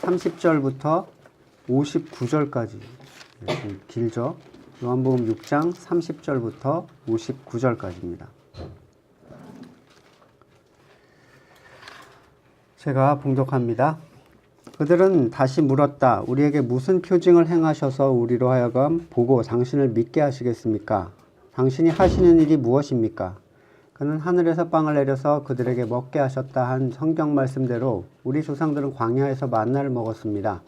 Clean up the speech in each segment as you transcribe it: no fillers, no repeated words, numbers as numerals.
30절부터 59절까지 좀 길죠. 요한복음 6장 30절부터 59절까지입니다. 제가 봉독합니다. 그들은 다시 물었다. 우리에게 무슨 표징을 행하셔서 우리로 하여금 보고 당신을 믿게 하시겠습니까? 당신이 하시는 일이 무엇입니까? 그는 하늘에서 빵을 내려서 그들에게 먹게 하셨다 한 성경 말씀대로 우리 조상들은 광야에서 만나를 먹었습니다.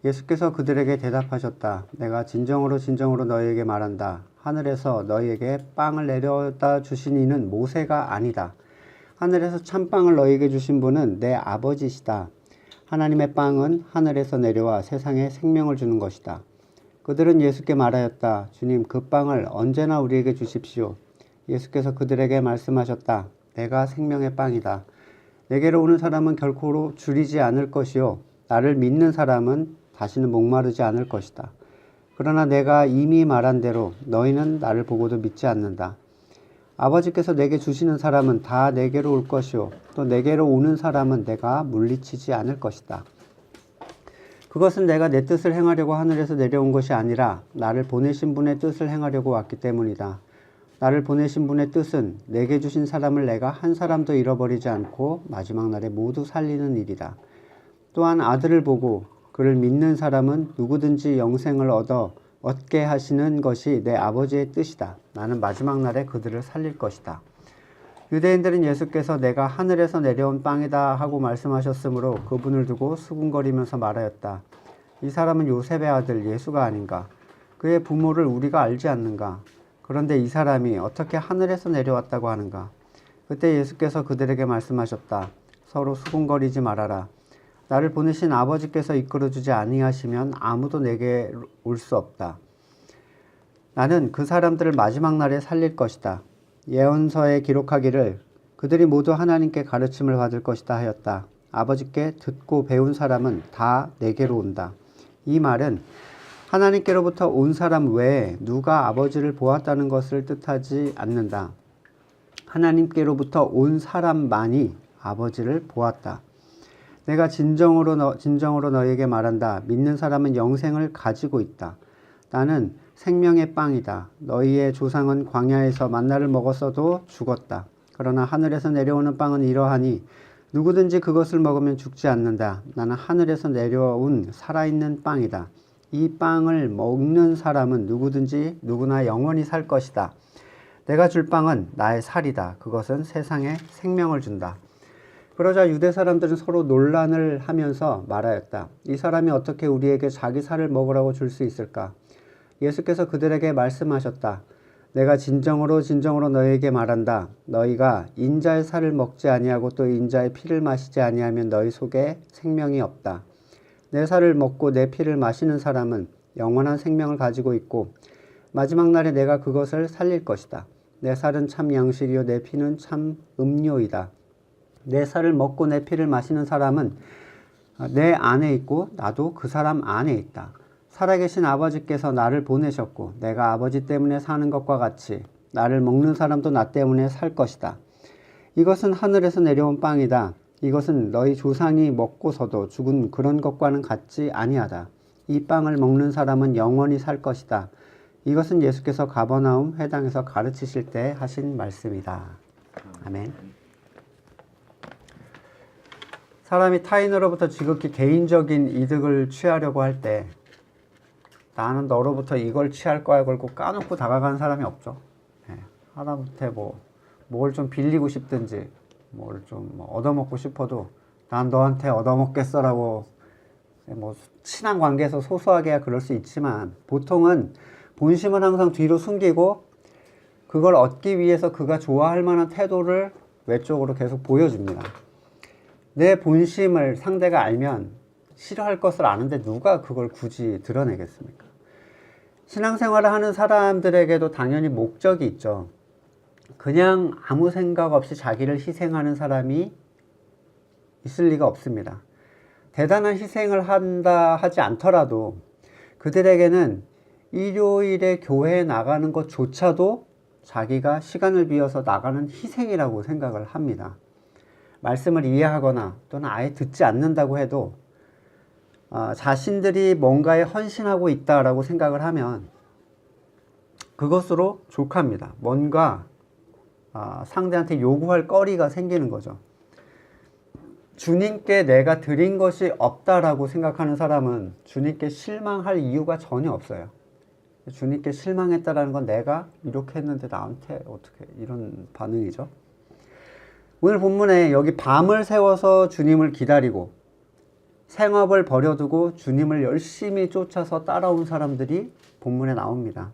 예수께서 그들에게 대답하셨다. 내가 진정으로 진정으로 너희에게 말한다. 하늘에서 너희에게 빵을 내려다 주신 이는 모세가 아니다. 하늘에서 참빵을 너희에게 주신 분은 내 아버지시다. 하나님의 빵은 하늘에서 내려와 세상에 생명을 주는 것이다. 그들은 예수께 말하였다. 주님, 그 빵을 언제나 우리에게 주십시오. 예수께서 그들에게 말씀하셨다. 내가 생명의 빵이다. 내게로 오는 사람은 결코 줄이지 않을 것이요. 나를 믿는 사람은 다시는 목마르지 않을 것이다. 그러나 내가 이미 말한 대로 너희는 나를 보고도 믿지 않는다. 아버지께서 내게 주시는 사람은 다 내게로 올 것이요. 또 내게로 오는 사람은 내가 물리치지 않을 것이다. 그것은 내가 내 뜻을 행하려고 하늘에서 내려온 것이 아니라 나를 보내신 분의 뜻을 행하려고 왔기 때문이다. 나를 보내신 분의 뜻은 내게 주신 사람을 내가 한 사람도 잃어버리지 않고 마지막 날에 모두 살리는 일이다. 또한 아들을 보고 그를 믿는 사람은 누구든지 영생을 얻게 하시는 것이 내 아버지의 뜻이다. 나는 마지막 날에 그들을 살릴 것이다. 유대인들은 예수께서 내가 하늘에서 내려온 빵이다 하고 말씀하셨으므로 그분을 두고 수군거리면서 말하였다. 이 사람은 요셉의 아들 예수가 아닌가? 그의 부모를 우리가 알지 않는가? 그런데 이 사람이 어떻게 하늘에서 내려왔다고 하는가? 그때 예수께서 그들에게 말씀하셨다. 서로 수군거리지 말아라. 나를 보내신 아버지께서 이끌어주지 아니하시면 아무도 내게 올 수 없다. 나는 그 사람들을 마지막 날에 살릴 것이다. 예언서에 기록하기를 그들이 모두 하나님께 가르침을 받을 것이다 하였다. 아버지께 듣고 배운 사람은 다 내게로 온다. 이 말은 하나님께로부터 온 사람 외에 누가 아버지를 보았다는 것을 뜻하지 않는다. 하나님께로부터 온 사람만이 아버지를 보았다. 내가 진정으로 너희에게 말한다. 믿는 사람은 영생을 가지고 있다. 나는 생명의 빵이다. 너희의 조상은 광야에서 만나를 먹었어도 죽었다. 그러나 하늘에서 내려오는 빵은 이러하니 누구든지 그것을 먹으면 죽지 않는다. 나는 하늘에서 내려온 살아있는 빵이다. 이 빵을 먹는 사람은 누구든지 누구나 영원히 살 것이다. 내가 줄 빵은 나의 살이다. 그것은 세상에 생명을 준다. 그러자 유대 사람들은 서로 논란을 하면서 말하였다. 이 사람이 어떻게 우리에게 자기 살을 먹으라고 줄 수 있을까? 예수께서 그들에게 말씀하셨다. 내가 진정으로 너희에게 말한다. 너희가 인자의 살을 먹지 아니하고 또 인자의 피를 마시지 아니하면 너희 속에 생명이 없다. 내 살을 먹고 내 피를 마시는 사람은 영원한 생명을 가지고 있고 마지막 날에 내가 그것을 살릴 것이다. 내 살은 참 양식이요 내 피는 참 음료이다. 내 살을 먹고 내 피를 마시는 사람은 내 안에 있고 나도 그 사람 안에 있다. 살아계신 아버지께서 나를 보내셨고 내가 아버지 때문에 사는 것과 같이 나를 먹는 사람도 나 때문에 살 것이다. 이것은 하늘에서 내려온 빵이다. 이것은 너희 조상이 먹고서도 죽은 그런 것과는 같지 아니하다. 이 빵을 먹는 사람은 영원히 살 것이다. 이것은 예수께서 가버나움 회당에서 가르치실 때 하신 말씀이다. 아멘. 사람이 타인으로부터 지극히 개인적인 이득을 취하려고 할 때 나는 너로부터 이걸 취할 거야 걸고 까놓고 다가가는 사람이 없죠. 하다못해 뭘 좀 빌리고 싶든지 뭘 좀 얻어먹고 싶어도 난 너한테 얻어먹겠어라고 친한 관계에서 소소하게야 그럴 수 있지만 보통은 본심은 항상 뒤로 숨기고 그걸 얻기 위해서 그가 좋아할 만한 태도를 외적으로 계속 보여줍니다. 내 본심을 상대가 알면 싫어할 것을 아는데 누가 그걸 굳이 드러내겠습니까? 신앙생활을 하는 사람들에게도 당연히 목적이 있죠. 그냥 아무 생각 없이 자기를 희생하는 사람이 있을 리가 없습니다. 대단한 희생을 하지 않더라도 그들에게는 일요일에 교회에 나가는 것조차도 자기가 시간을 비워서 나가는 희생이라고 생각을 합니다. 말씀을 이해하거나 또는 아예 듣지 않는다고 해도 자신들이 뭔가에 헌신하고 있다라고 생각을 하면 그것으로 족합니다. 뭔가 상대한테 요구할 거리가 생기는 거죠. 주님께 내가 드린 것이 없다라고 생각하는 사람은 주님께 실망할 이유가 전혀 없어요. 주님께 실망했다라는 건 내가 이렇게 했는데 나한테 어떻게 이런 반응이죠. 오늘 본문에 여기 밤을 새워서 주님을 기다리고 생업을 버려두고 주님을 열심히 쫓아서 따라온 사람들이 본문에 나옵니다.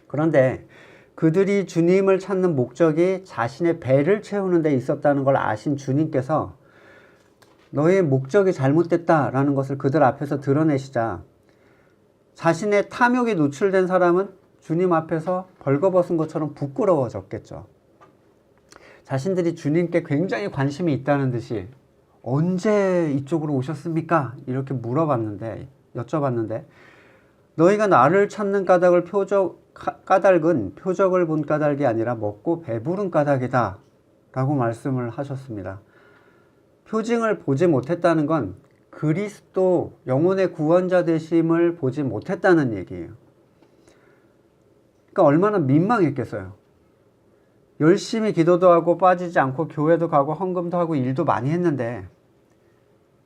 그런데 그들이 주님을 찾는 목적이 자신의 배를 채우는 데 있었다는 걸 아신 주님께서 너의 목적이 잘못됐다라는 것을 그들 앞에서 드러내시자 자신의 탐욕에 노출된 사람은 주님 앞에서 벌거벗은 것처럼 부끄러워졌겠죠. 자신들이 주님께 굉장히 관심이 있다는 듯이 언제 이쪽으로 오셨습니까? 이렇게 여쭤봤는데 너희가 나를 찾는 까닭은 표적을 본 까닭이 아니라 먹고 배부른 까닭이다 라고 말씀을 하셨습니다. 표징을 보지 못했다는 건 그리스도 영혼의 구원자 되심을 보지 못했다는 얘기예요. 그러니까 얼마나 민망했겠어요. 열심히 기도도 하고 빠지지 않고 교회도 가고 헌금도 하고 일도 많이 했는데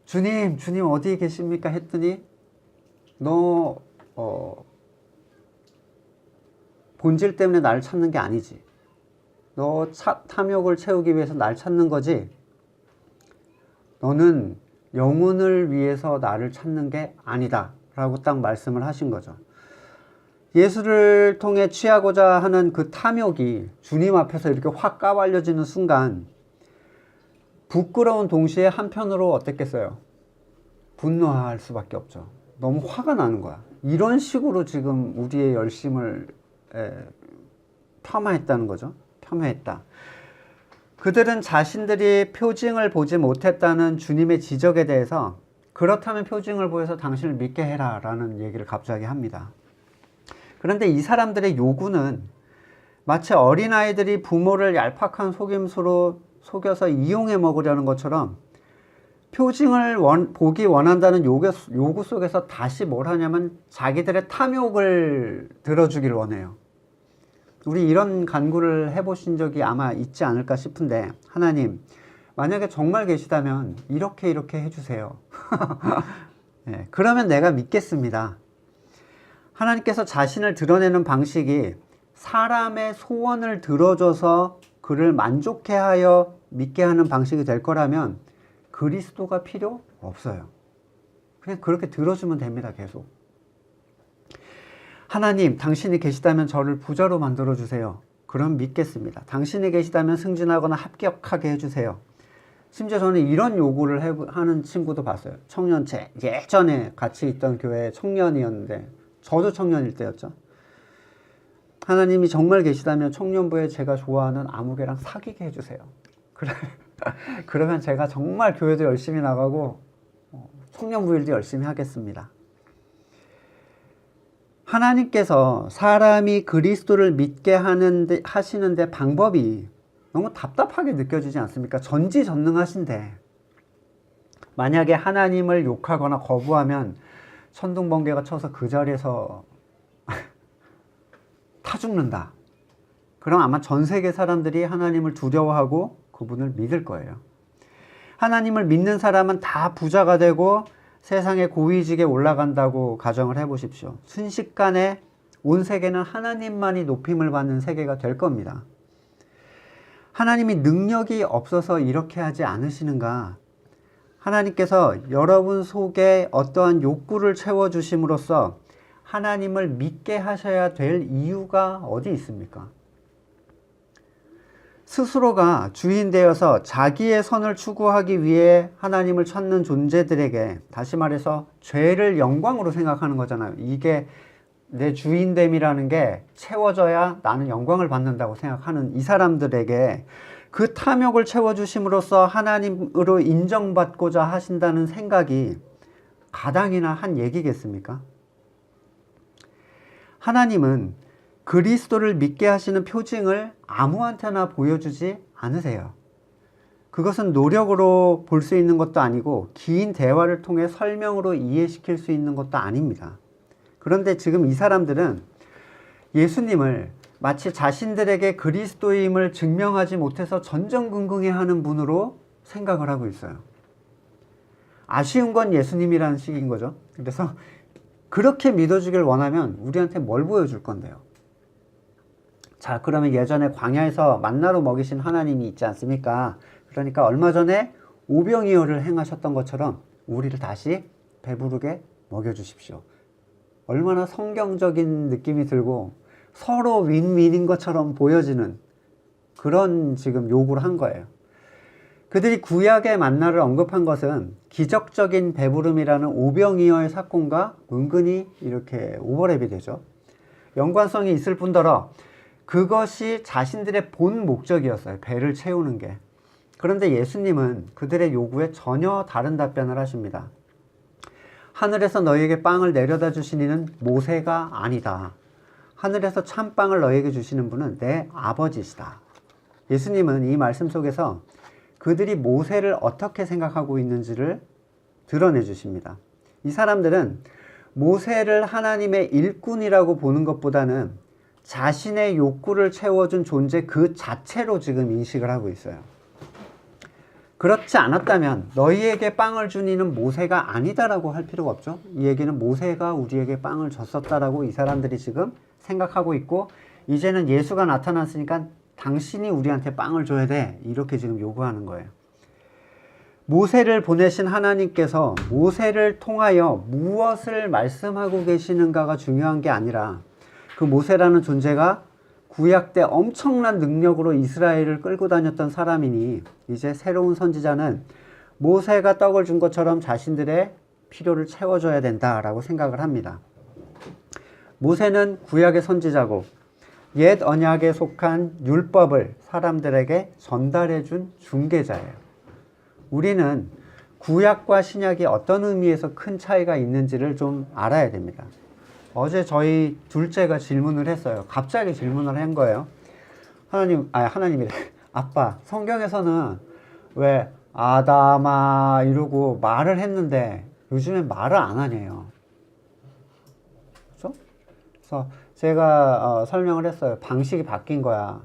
주님 어디 계십니까? 했더니 너 본질 때문에 나를 찾는 게 아니지. 너 탐욕을 채우기 위해서 날 찾는 거지. 너는 영혼을 위해서 나를 찾는 게 아니다 라고 딱 말씀을 하신 거죠. 예수를 통해 취하고자 하는 그 탐욕이 주님 앞에서 이렇게 확 까발려지는 순간 부끄러운 동시에 한편으로 어땠겠어요? 분노할 수밖에 없죠. 너무 화가 나는 거야. 이런 식으로 지금 우리의 열심을 폄하했다는 거죠. 폄훼했다. 그들은 자신들이 표징을 보지 못했다는 주님의 지적에 대해서 그렇다면 표징을 보여서 당신을 믿게 해라 라는 얘기를 갑자기 합니다. 그런데 이 사람들의 요구는 마치 어린아이들이 부모를 얄팍한 속임수로 속여서 이용해 먹으려는 것처럼 표징을 보기 원한다는 요구 속에서 다시 뭘 하냐면 자기들의 탐욕을 들어주길 원해요. 우리 이런 간구를 해보신 적이 아마 있지 않을까 싶은데 하나님 만약에 정말 계시다면 이렇게 해주세요. 네, 그러면 내가 믿겠습니다. 하나님께서 자신을 드러내는 방식이 사람의 소원을 들어줘서 그를 만족해 하여 믿게 하는 방식이 될 거라면 그리스도가 필요 없어요. 그냥 그렇게 들어주면 됩니다. 계속. 하나님, 당신이 계시다면 저를 부자로 만들어주세요. 그럼 믿겠습니다. 당신이 계시다면 승진하거나 합격하게 해주세요. 심지어 저는 이런 요구를 하는 친구도 봤어요. 청년체. 예전에 같이 있던 교회 청년이었는데 저도 청년일 때였죠. 하나님이 정말 계시다면 청년부에 제가 좋아하는 아무개랑 사귀게 해주세요. 그러면 제가 정말 교회도 열심히 나가고 청년부 일도 열심히 하겠습니다. 하나님께서 사람이 그리스도를 믿게 하시는데 방법이 너무 답답하게 느껴지지 않습니까? 전지전능하신데 만약에 하나님을 욕하거나 거부하면 천둥번개가 쳐서 그 자리에서 타 죽는다. 그럼 아마 전 세계 사람들이 하나님을 두려워하고 그분을 믿을 거예요. 하나님을 믿는 사람은 다 부자가 되고 세상의 고위직에 올라간다고 가정을 해보십시오. 순식간에 온 세계는 하나님만이 높임을 받는 세계가 될 겁니다. 하나님이 능력이 없어서 이렇게 하지 않으시는가? 하나님께서 여러분 속에 어떠한 욕구를 채워주심으로써 하나님을 믿게 하셔야 될 이유가 어디 있습니까? 스스로가 주인 되어서 자기의 선을 추구하기 위해 하나님을 찾는 존재들에게, 다시 말해서 죄를 영광으로 생각하는 거잖아요. 이게 내 주인됨이라는 게 채워져야 나는 영광을 받는다고 생각하는 이 사람들에게 그 탐욕을 채워주심으로써 하나님으로 인정받고자 하신다는 생각이 가당이나 한 얘기겠습니까? 하나님은 그리스도를 믿게 하시는 표징을 아무한테나 보여주지 않으세요. 그것은 노력으로 볼 수 있는 것도 아니고 긴 대화를 통해 설명으로 이해시킬 수 있는 것도 아닙니다. 그런데 지금 이 사람들은 예수님을 마치 자신들에게 그리스도임을 증명하지 못해서 전전긍긍해하는 분으로 생각을 하고 있어요. 아쉬운 건 예수님이라는 식인 거죠. 그래서 그렇게 믿어주길 원하면 우리한테 뭘 보여줄 건데요? 자, 그러면 예전에 광야에서 만나로 먹이신 하나님이 있지 않습니까? 그러니까 얼마 전에 오병이어를 행하셨던 것처럼 우리를 다시 배부르게 먹여주십시오. 얼마나 성경적인 느낌이 들고 서로 윈윈인 것처럼 보여지는 그런 지금 요구를 한 거예요. 그들이 구약의 만나를 언급한 것은 기적적인 배부름이라는 오병이어의 사건과 은근히 이렇게 오버랩이 되죠. 연관성이 있을 뿐더러 그것이 자신들의 본 목적이었어요. 배를 채우는 게. 그런데 예수님은 그들의 요구에 전혀 다른 답변을 하십니다. 하늘에서 너희에게 빵을 내려다 주신 이는 모세가 아니다. 하늘에서 참빵을 너희에게 주시는 분은 내 아버지시다. 예수님은 이 말씀 속에서 그들이 모세를 어떻게 생각하고 있는지를 드러내 주십니다. 이 사람들은 모세를 하나님의 일꾼이라고 보는 것보다는 자신의 욕구를 채워준 존재 그 자체로 지금 인식을 하고 있어요. 그렇지 않았다면 너희에게 빵을 준 이는 모세가 아니다라고 할 필요가 없죠. 이 얘기는 모세가 우리에게 빵을 줬었다라고 이 사람들이 지금 생각하고 있고, 이제는 예수가 나타났으니까 당신이 우리한테 빵을 줘야 돼, 이렇게 지금 요구하는 거예요. 모세를 보내신 하나님께서 모세를 통하여 무엇을 말씀하고 계시는가가 중요한 게 아니라 그 모세라는 존재가 구약 때 엄청난 능력으로 이스라엘을 끌고 다녔던 사람이니 이제 새로운 선지자는 모세가 떡을 준 것처럼 자신들의 필요를 채워줘야 된다라고 생각을 합니다. 모세는 구약의 선지자고 옛 언약에 속한 율법을 사람들에게 전달해 준 중개자예요. 우리는 구약과 신약이 어떤 의미에서 큰 차이가 있는지를 좀 알아야 됩니다. 어제 저희 둘째가 질문을 했어요. 갑자기 질문을 한 거예요. 하나님이 아빠, 성경에서는 왜 아담아 이러고 말을 했는데 요즘엔 말을 안 하네요. 그렇죠? 그래서 제가 설명을 했어요. 방식이 바뀐 거야.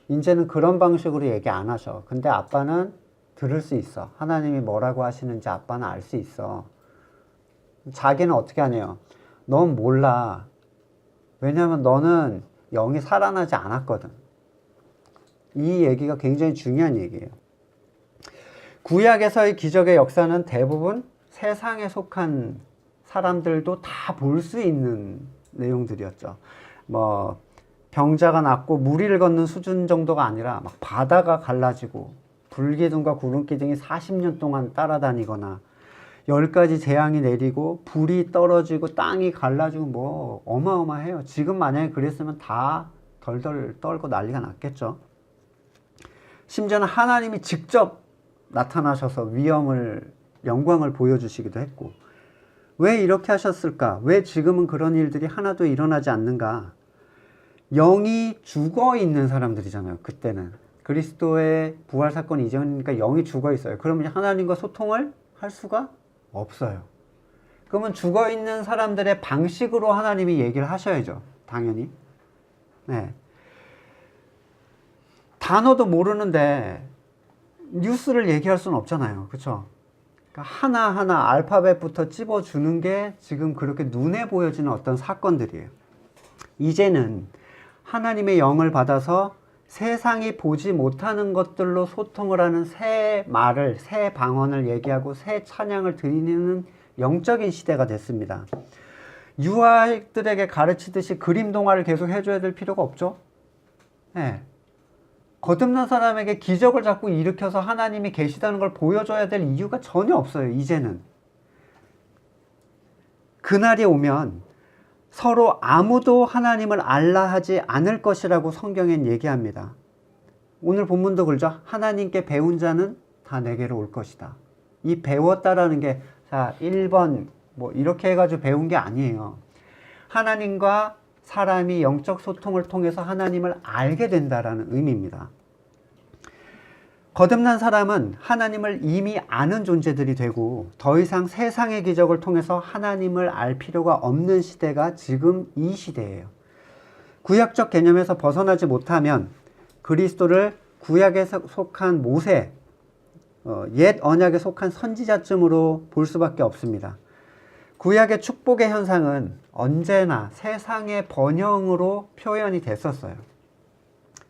이제는 그런 방식으로 얘기 안 하셔. 근데 아빠는 들을 수 있어. 하나님이 뭐라고 하시는지 아빠는 알 수 있어. 자기는 어떻게 하네요? 넌 몰라. 왜냐하면 너는 영이 살아나지 않았거든. 이 얘기가 굉장히 중요한 얘기예요. 구약에서의 기적의 역사는 대부분 세상에 속한 사람들도 다 볼 수 있는 내용들이었죠. 뭐 병자가 낫고 무리를 걷는 수준 정도가 아니라 막 바다가 갈라지고 불기둥과 구름기둥이 40년 동안 따라다니거나 10가지 재앙이 내리고 불이 떨어지고 땅이 갈라지고 뭐 어마어마해요. 지금 만약에 그랬으면 다 덜덜 떨고 난리가 났겠죠. 심지어는 하나님이 직접 나타나셔서 영광을 보여주시기도 했고, 왜 이렇게 하셨을까? 왜 지금은 그런 일들이 하나도 일어나지 않는가? 영이 죽어 있는 사람들이잖아요. 그때는 그리스도의 부활 사건 이전이니까 영이 죽어 있어요. 그러면 하나님과 소통을 할 수가 없어요. 그러면 죽어 있는 사람들의 방식으로 하나님이 얘기를 하셔야죠. 당연히. 네. 단어도 모르는데 뉴스를 얘기할 수는 없잖아요. 그렇죠? 그러니까 하나하나 알파벳부터 찝어주는 게 지금 그렇게 눈에 보여지는 어떤 사건들이에요. 이제는 하나님의 영을 받아서 세상이 보지 못하는 것들로 소통을 하는 새 말을, 새 방언을 얘기하고 새 찬양을 드리는 영적인 시대가 됐습니다. 유아들에게 가르치듯이 그림 동화를 계속 해줘야 될 필요가 없죠. 네. 거듭난 사람에게 기적을 자꾸 일으켜서 하나님이 계시다는 걸 보여줘야 될 이유가 전혀 없어요. 이제는. 그날이 오면 서로 아무도 하나님을 알라 하지 않을 것이라고 성경엔 얘기합니다. 오늘 본문도 그러죠. 하나님께 배운 자는 다 내게로 올 것이다. 이 배웠다라는 게 자 1번 뭐 이렇게 해가지고 배운 게 아니에요. 하나님과 사람이 영적 소통을 통해서 하나님을 알게 된다라는 의미입니다. 거듭난 사람은 하나님을 이미 아는 존재들이 되고 더 이상 세상의 기적을 통해서 하나님을 알 필요가 없는 시대가 지금 이 시대예요. 구약적 개념에서 벗어나지 못하면 그리스도를 구약에 속한 모세, 옛 언약에 속한 선지자쯤으로 볼 수밖에 없습니다. 구약의 축복의 현상은 언제나 세상의 번영으로 표현이 됐었어요.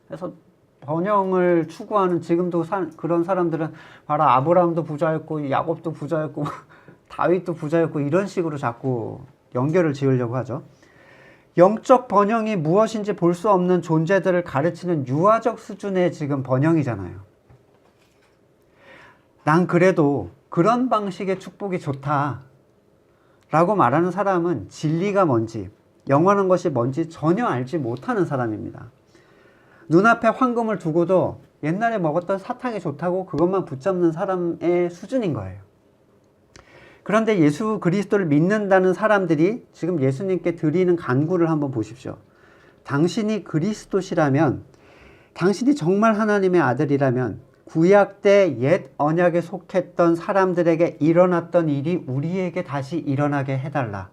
그래서 번영을 추구하는 지금도 그런 사람들은 봐라, 아브라함도 부자였고 야곱도 부자였고 다윗도 부자였고 이런 식으로 자꾸 연결을 지으려고 하죠. 영적 번영이 무엇인지 볼 수 없는 존재들을 가르치는 유아적 수준의 지금 번영이잖아요. 난 그래도 그런 방식의 축복이 좋다 라고 말하는 사람은 진리가 뭔지, 영원한 것이 뭔지 전혀 알지 못하는 사람입니다. 눈앞에 황금을 두고도 옛날에 먹었던 사탕이 좋다고 그것만 붙잡는 사람의 수준인 거예요. 그런데 예수 그리스도를 믿는다는 사람들이 지금 예수님께 드리는 간구를 한번 보십시오. 당신이 그리스도시라면, 당신이 정말 하나님의 아들이라면 구약 때 옛 언약에 속했던 사람들에게 일어났던 일이 우리에게 다시 일어나게 해달라.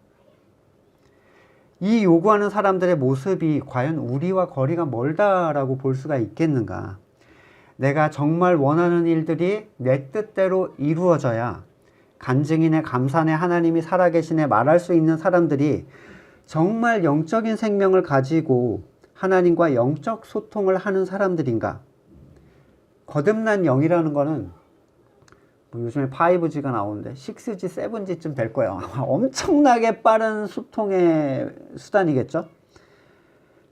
이 요구하는 사람들의 모습이 과연 우리와 거리가 멀다라고 볼 수가 있겠는가? 내가 정말 원하는 일들이 내 뜻대로 이루어져야 간증이네 감사네 하나님이 살아계시네 말할 수 있는 사람들이 정말 영적인 생명을 가지고 하나님과 영적 소통을 하는 사람들인가? 거듭난 영이라는 거는 요즘에 5G가 나오는데 6G, 7G쯤 될 거예요. 엄청나게 빠른 소통의 수단이겠죠?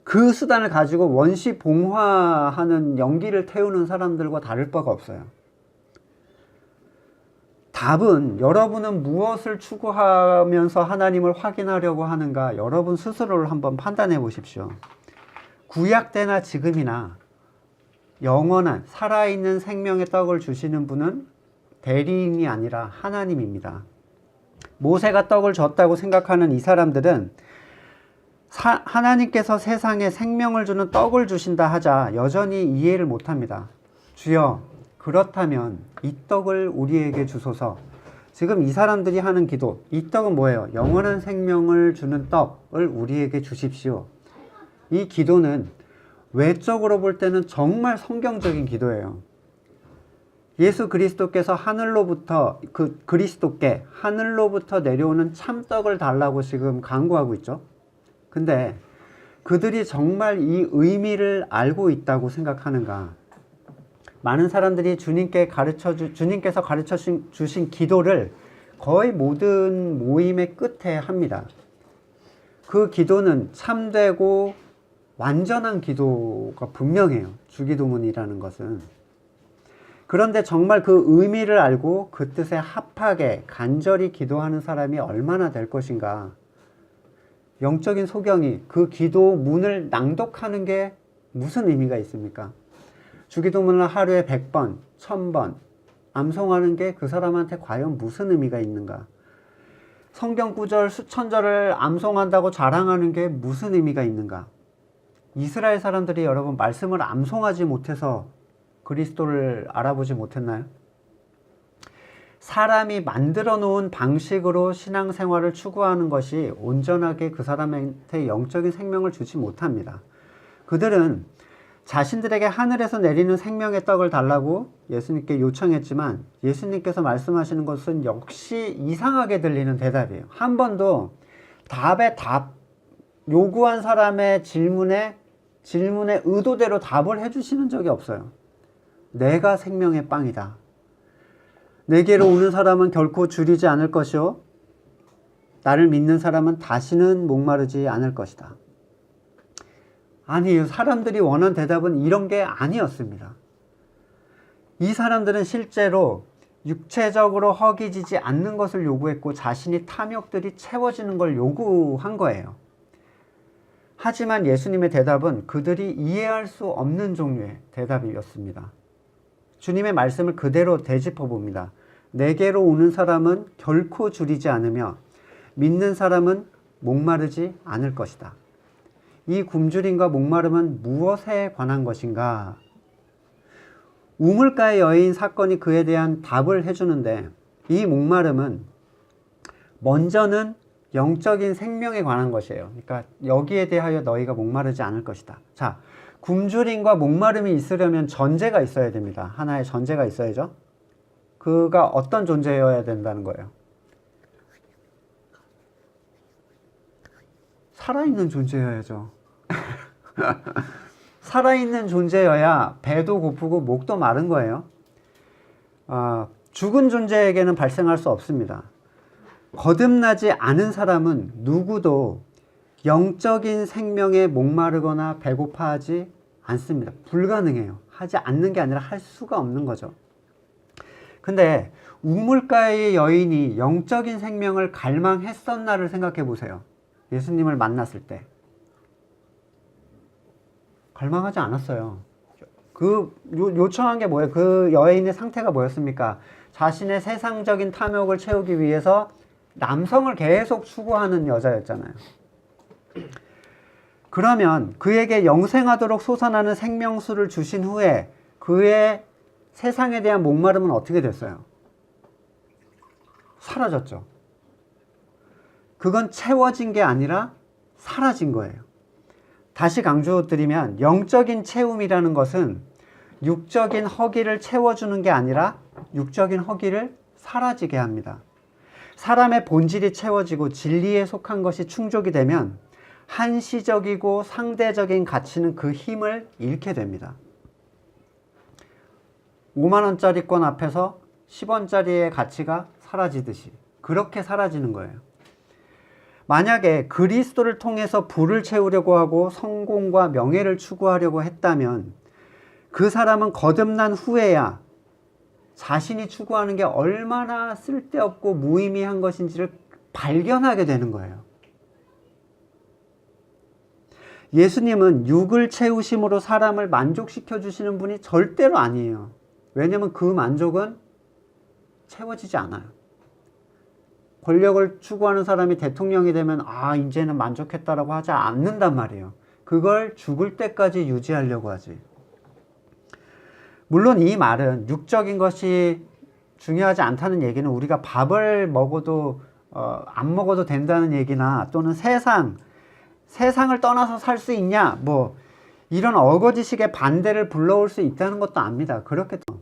그 수단을 가지고 원시 봉화하는 연기를 태우는 사람들과 다를 바가 없어요. 답은 여러분은 무엇을 추구하면서 하나님을 확인하려고 하는가 여러분 스스로를 한번 판단해 보십시오. 구약 때나 지금이나 영원한 살아있는 생명의 떡을 주시는 분은 대리인이 아니라 하나님입니다. 모세가 떡을 줬다고 생각하는 이 사람들은 하나님께서 세상에 생명을 주는 떡을 주신다 하자 여전히 이해를 못합니다. 주여, 그렇다면 이 떡을 우리에게 주소서. 지금 이 사람들이 하는 기도, 이 떡은 뭐예요? 영원한 생명을 주는 떡을 우리에게 주십시오. 이 기도는 외적으로 볼 때는 정말 성경적인 기도예요. 예수 그리스도께서 그리스도께 하늘로부터 내려오는 참떡을 달라고 지금 간구하고 있죠. 근데 그들이 정말 이 의미를 알고 있다고 생각하는가? 많은 사람들이 주님께서 가르쳐 주신 기도를 거의 모든 모임의 끝에 합니다. 그 기도는 참되고 완전한 기도가 분명해요. 주기도문이라는 것은. 그런데 정말 그 의미를 알고 그 뜻에 합하게 간절히 기도하는 사람이 얼마나 될 것인가. 영적인 소경이 그 기도문을 낭독하는 게 무슨 의미가 있습니까? 주기도문을 하루에 100번, 1000번 암송하는 게 그 사람한테 과연 무슨 의미가 있는가? 성경 구절 수천 절을 암송한다고 자랑하는 게 무슨 의미가 있는가? 이스라엘 사람들이 여러분 말씀을 암송하지 못해서 그리스도를 알아보지 못했나요? 사람이 만들어 놓은 방식으로 신앙생활을 추구하는 것이 온전하게 그 사람한테 영적인 생명을 주지 못합니다. 그들은 자신들에게 하늘에서 내리는 생명의 떡을 달라고 예수님께 요청했지만 예수님께서 말씀하시는 것은 역시 이상하게 들리는 대답이에요. 한 번도 요구한 사람의 질문에 의도대로 답을 해주시는 적이 없어요. 내가 생명의 빵이다. 내게로 오는 사람은 결코 줄이지 않을 것이요 나를 믿는 사람은 다시는 목마르지 않을 것이다. 아니, 사람들이 원한 대답은 이런 게 아니었습니다. 이 사람들은 실제로 육체적으로 허기지지 않는 것을 요구했고 자신이 탐욕들이 채워지는 걸 요구한 거예요. 하지만 예수님의 대답은 그들이 이해할 수 없는 종류의 대답이었습니다. 주님의 말씀을 그대로 되짚어 봅니다. 내게로 오는 사람은 결코 줄이지 않으며 믿는 사람은 목마르지 않을 것이다. 이 굶주림과 목마름은 무엇에 관한 것인가? 우물가의 여인 사건이 그에 대한 답을 해주는데, 이 목마름은 먼저는 영적인 생명에 관한 것이에요. 그러니까 여기에 대하여 너희가 목마르지 않을 것이다. 자, 굶주림과 목마름이 있으려면 전제가 있어야 됩니다. 하나의 전제가 있어야죠. 그가 어떤 존재여야 된다는 거예요? 살아있는 존재여야죠. 살아있는 존재여야 배도 고프고 목도 마른 거예요. 죽은 존재에게는 발생할 수 없습니다. 거듭나지 않은 사람은 누구도 영적인 생명에 목마르거나 배고파하지 않습니다. 불가능해요. 하지 않는 게 아니라 할 수가 없는 거죠. 근데 우물가의 여인이 영적인 생명을 갈망했었나를 생각해 보세요. 예수님을 만났을 때. 갈망하지 않았어요. 요청한 게 뭐예요? 그 여인의 상태가 뭐였습니까? 자신의 세상적인 탐욕을 채우기 위해서 남성을 계속 추구하는 여자였잖아요. 그러면 그에게 영생하도록 솟아나는 생명수를 주신 후에 그의 세상에 대한 목마름은 어떻게 됐어요? 사라졌죠. 그건 채워진 게 아니라 사라진 거예요. 다시 강조드리면 영적인 채움이라는 것은 육적인 허기를 채워주는 게 아니라 육적인 허기를 사라지게 합니다. 사람의 본질이 채워지고 진리에 속한 것이 충족이 되면 한시적이고 상대적인 가치는 그 힘을 잃게 됩니다. 5만원짜리 권 앞에서 10원짜리의 가치가 사라지듯이 그렇게 사라지는 거예요. 만약에 그리스도를 통해서 부를 채우려고 하고 성공과 명예를 추구하려고 했다면 그 사람은 거듭난 후에야 자신이 추구하는 게 얼마나 쓸데없고 무의미한 것인지를 발견하게 되는 거예요. 예수님은 육을 채우심으로 사람을 만족시켜 주시는 분이 절대로 아니에요. 왜냐하면 그 만족은 채워지지 않아요. 권력을 추구하는 사람이 대통령이 되면 이제는 만족했다라고 하지 않는단 말이에요. 그걸 죽을 때까지 유지하려고 하지. 물론 이 말은 육적인 것이 중요하지 않다는 얘기는 우리가 밥을 먹어도 안 먹어도 된다는 얘기나 또는 세상을 떠나서 살 수 있냐 이런 어거지식의 반대를 불러올 수 있다는 것도 압니다. 그렇겠죠.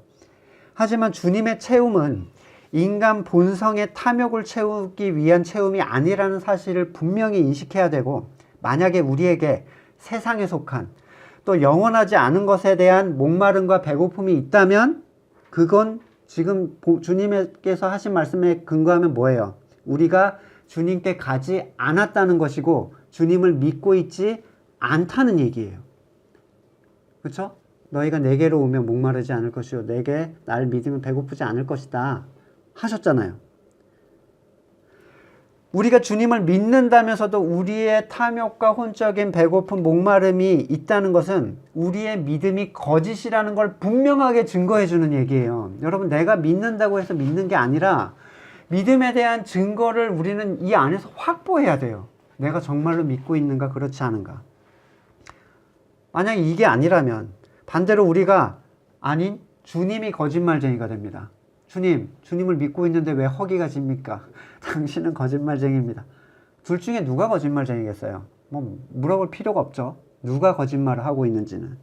하지만 주님의 채움은 인간 본성의 탐욕을 채우기 위한 채움이 아니라는 사실을 분명히 인식해야 되고, 만약에 우리에게 세상에 속한 또 영원하지 않은 것에 대한 목마름과 배고픔이 있다면 그건 지금 주님께서 하신 말씀에 근거하면 뭐예요? 우리가 주님께 가지 않았다는 것이고 주님을 믿고 있지 않다는 얘기예요. 그렇죠? 너희가 내게로 오면 목마르지 않을 것이요 내게 나를 믿으면 배고프지 않을 것이다 하셨잖아요. 우리가 주님을 믿는다면서도 우리의 탐욕과 혼적인 배고픔, 목마름이 있다는 것은 우리의 믿음이 거짓이라는 걸 분명하게 증거해 주는 얘기예요. 여러분, 내가 믿는다고 해서 믿는 게 아니라 믿음에 대한 증거를 우리는 이 안에서 확보해야 돼요. 내가 정말로 믿고 있는가 그렇지 않은가. 만약에 이게 아니라면 반대로 우리가 아닌 주님이 거짓말쟁이가 됩니다. 주님을 믿고 있는데 왜 허기가 집니까? 당신은 거짓말쟁이입니다. 둘 중에 누가 거짓말쟁이겠어요? 물어볼 필요가 없죠. 누가 거짓말을 하고 있는지는.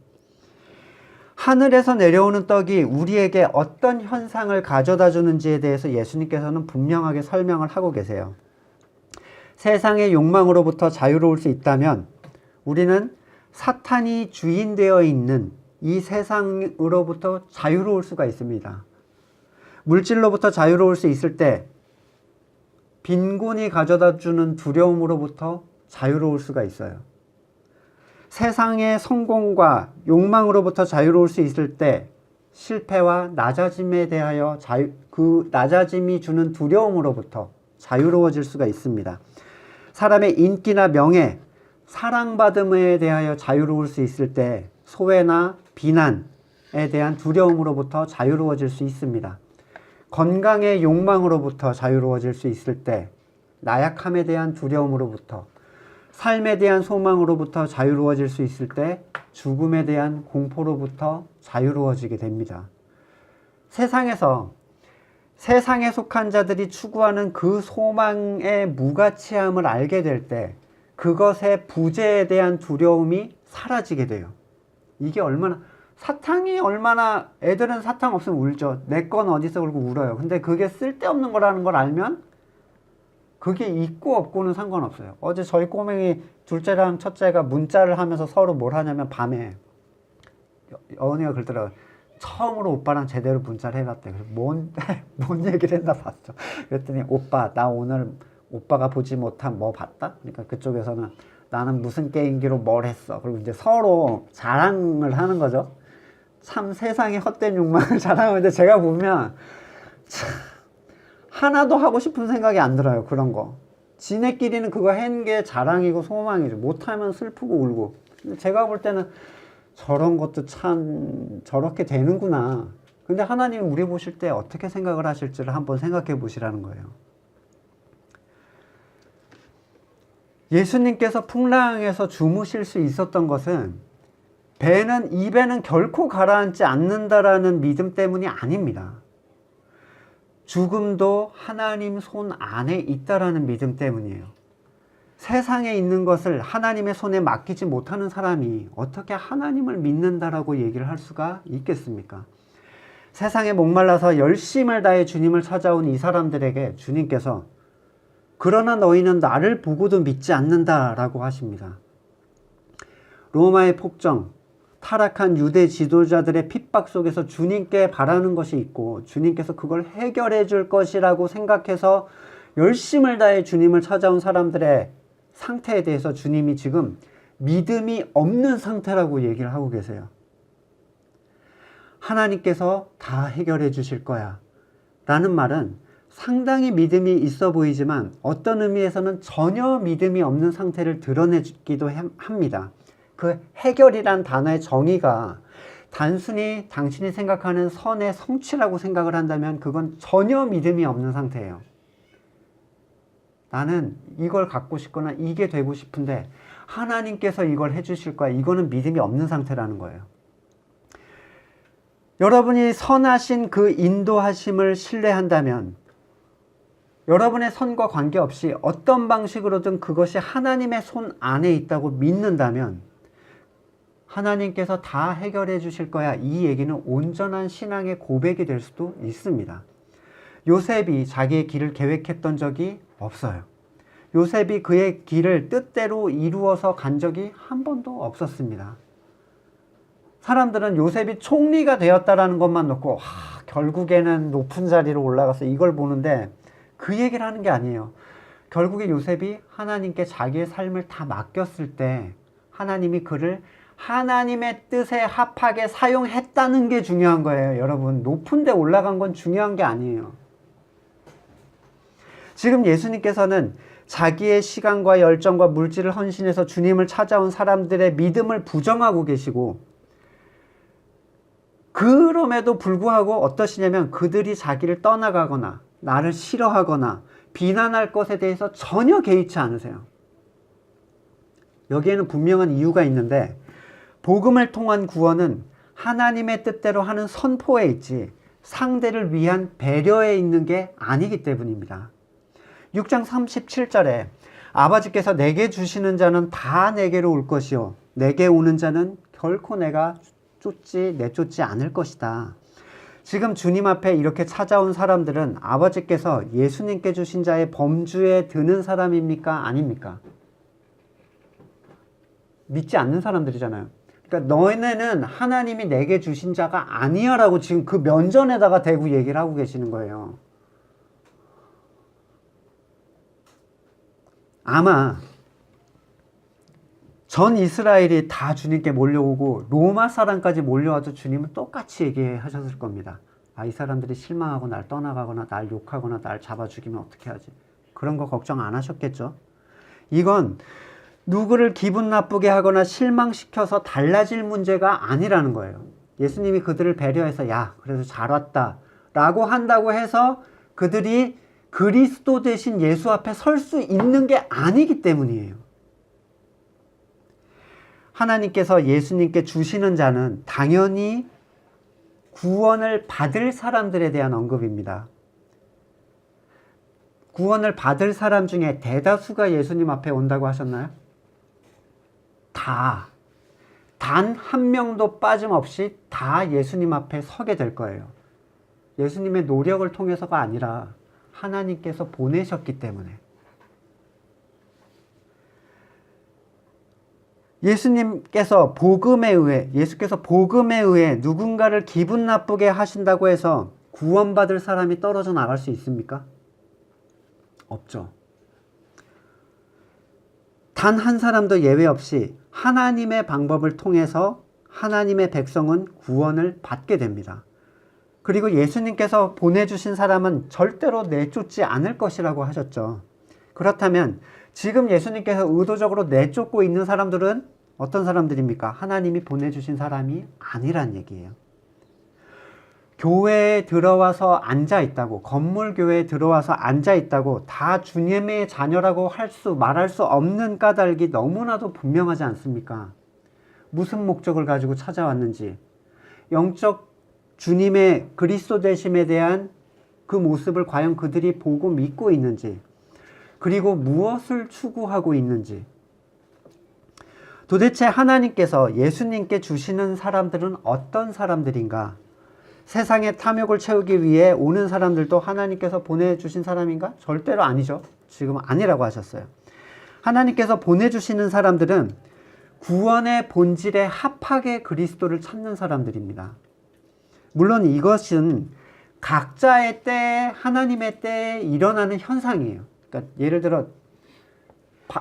하늘에서 내려오는 떡이 우리에게 어떤 현상을 가져다 주는지에 대해서 예수님께서는 분명하게 설명을 하고 계세요. 세상의 욕망으로부터 자유로울 수 있다면 우리는 사탄이 주인되어 있는 이 세상으로부터 자유로울 수가 있습니다. 물질로부터 자유로울 수 있을 때 빈곤이 가져다 주는 두려움으로부터 자유로울 수가 있어요. 세상의 성공과 욕망으로부터 자유로울 수 있을 때 실패와 낮아짐에 대하여 그 낮아짐이 주는 두려움으로부터 자유로워질 수가 있습니다. 사람의 인기나 명예, 사랑받음에 대하여 자유로울 수 있을 때 소외나 비난에 대한 두려움으로부터 자유로워질 수 있습니다. 건강의 욕망으로부터 자유로워질 수 있을 때 나약함에 대한 두려움으로부터, 삶에 대한 소망으로부터 자유로워질 수 있을 때 죽음에 대한 공포로부터 자유로워지게 됩니다. 세상에서 세상에 속한 자들이 추구하는 그 소망의 무가치함을 알게 될 때 그것의 부재에 대한 두려움이 사라지게 돼요. 이게 얼마나 사탕이 얼마나 애들은 사탕 없으면 울죠. 내 건 어디서 그러고 울어요. 근데 그게 쓸데없는 거라는 걸 알면 그게 있고 없고는 상관없어요. 어제 저희 꼬맹이 둘째랑 첫째가 문자를 하면서 서로 뭘 하냐면 밤에 어머니가 그러더라고요. 처음으로 오빠랑 제대로 문자를 해봤대. 그래서 뭔 얘기를 했나 봤죠. 그랬더니 오빠 나 오늘 오빠가 보지 못한 뭐 봤다? 그러니까 그쪽에서는 나는 무슨 게임기로 뭘 했어. 그리고 이제 서로 자랑을 하는 거죠. 참 세상의 헛된 욕망을 자랑하는데 제가 보면 참 하나도 하고 싶은 생각이 안 들어요. 그런 거. 지네끼리는 그거 한 게 자랑이고 소망이죠. 못하면 슬프고 울고. 근데 제가 볼 때는 저런 것도 참 저렇게 되는구나. 근데 하나님이 우리 보실 때 어떻게 생각을 하실지를 한번 생각해 보시라는 거예요. 예수님께서 풍랑에서 주무실 수 있었던 것은 입에는 결코 가라앉지 않는다라는 믿음 때문이 아닙니다. 죽음도 하나님 손 안에 있다라는 믿음 때문이에요. 세상에 있는 것을 하나님의 손에 맡기지 못하는 사람이 어떻게 하나님을 믿는다라고 얘기를 할 수가 있겠습니까? 세상에 목말라서 열심을 다해 주님을 찾아온 이 사람들에게 주님께서 그러나 너희는 나를 보고도 믿지 않는다라고 하십니다. 로마의 폭정, 타락한 유대 지도자들의 핍박 속에서 주님께 바라는 것이 있고 주님께서 그걸 해결해 줄 것이라고 생각해서 열심을 다해 주님을 찾아온 사람들의 상태에 대해서 주님이 지금 믿음이 없는 상태라고 얘기를 하고 계세요. 하나님께서 다 해결해 주실 거야 라는 말은 상당히 믿음이 있어 보이지만 어떤 의미에서는 전혀 믿음이 없는 상태를 드러내기도 합니다. 그 해결이란 단어의 정의가 단순히 당신이 생각하는 선의 성취라고 생각을 한다면 그건 전혀 믿음이 없는 상태예요. 나는 이걸 갖고 싶거나 이게 되고 싶은데 하나님께서 이걸 해주실 거야. 이거는 믿음이 없는 상태라는 거예요. 여러분이 선하신 그 인도하심을 신뢰한다면 여러분의 선과 관계없이 어떤 방식으로든 그것이 하나님의 손 안에 있다고 믿는다면 하나님께서 다 해결해 주실 거야. 이 얘기는 온전한 신앙의 고백이 될 수도 있습니다. 요셉이 자기의 길을 계획했던 적이 없어요. 요셉이 그의 길을 뜻대로 이루어서 간 적이 한 번도 없었습니다. 사람들은 요셉이 총리가 되었다라는 것만 놓고 결국에는 높은 자리로 올라가서 이걸 보는데 그 얘기를 하는 게 아니에요. 결국에 요셉이 하나님께 자기의 삶을 다 맡겼을 때 하나님이 그를 하나님의 뜻에 합하게 사용했다는 게 중요한 거예요. 여러분, 높은 데 올라간 건 중요한 게 아니에요. 지금 예수님께서는 자기의 시간과 열정과 물질을 헌신해서 주님을 찾아온 사람들의 믿음을 부정하고 계시고 그럼에도 불구하고 어떠시냐면 그들이 자기를 떠나가거나 나를 싫어하거나 비난할 것에 대해서 전혀 개의치 않으세요. 여기에는 분명한 이유가 있는데 복음을 통한 구원은 하나님의 뜻대로 하는 선포에 있지 상대를 위한 배려에 있는 게 아니기 때문입니다. 6장 37절에 아버지께서 내게 주시는 자는 다 내게로 올 것이요 내게 오는 자는 결코 내가 내쫓지 않을 것이다. 지금 주님 앞에 이렇게 찾아온 사람들은 아버지께서 예수님께 주신 자의 범주에 드는 사람입니까? 아닙니까? 믿지 않는 사람들이잖아요. 그러니까 너네는 하나님이 내게 주신 자가 아니야 라고 지금 그 면전에다가 대고 얘기를 하고 계시는 거예요. 아마 전 이스라엘이 다 주님께 몰려오고 로마 사람까지 몰려와도 주님은 똑같이 얘기하셨을 겁니다. 이 사람들이 실망하고 날 떠나가거나 날 욕하거나 날 잡아 죽이면 어떻게 하지? 그런 거 걱정 안 하셨겠죠? 이건 누구를 기분 나쁘게 하거나 실망시켜서 달라질 문제가 아니라는 거예요. 예수님이 그들을 배려해서 그래도 잘 왔다 라고 한다고 해서 그들이 그리스도 대신 예수 앞에 설 수 있는 게 아니기 때문이에요. 하나님께서 예수님께 주시는 자는 당연히 구원을 받을 사람들에 대한 언급입니다. 구원을 받을 사람 중에 대다수가 예수님 앞에 온다고 하셨나요? 다. 단 한 명도 빠짐없이 다 예수님 앞에 서게 될 거예요. 예수님의 노력을 통해서가 아니라 하나님께서 보내셨기 때문에. 예수께서 복음에 의해 누군가를 기분 나쁘게 하신다고 해서 구원받을 사람이 떨어져 나갈 수 있습니까? 없죠. 단 한 사람도 예외 없이 하나님의 방법을 통해서 하나님의 백성은 구원을 받게 됩니다. 그리고 예수님께서 보내주신 사람은 절대로 내쫓지 않을 것이라고 하셨죠. 그렇다면 지금 예수님께서 의도적으로 내쫓고 있는 사람들은 어떤 사람들입니까? 하나님이 보내주신 사람이 아니란 얘기예요. 교회에 들어와서 앉아있다고, 건물 교회에 들어와서 앉아있다고 다 주님의 자녀라고 말할 수 없는 까닭이 너무나도 분명하지 않습니까? 무슨 목적을 가지고 찾아왔는지, 영적 주님의 그리스도 되심에 대한 그 모습을 과연 그들이 보고 믿고 있는지, 그리고 무엇을 추구하고 있는지, 도대체 하나님께서 예수님께 주시는 사람들은 어떤 사람들인가? 세상의 탐욕을 채우기 위해 오는 사람들도 하나님께서 보내주신 사람인가? 절대로 아니죠. 지금 아니라고 하셨어요. 하나님께서 보내주시는 사람들은 구원의 본질에 합하게 그리스도를 찾는 사람들입니다. 물론 이것은 각자의 때에, 하나님의 때에 일어나는 현상이에요. 그러니까 예를 들어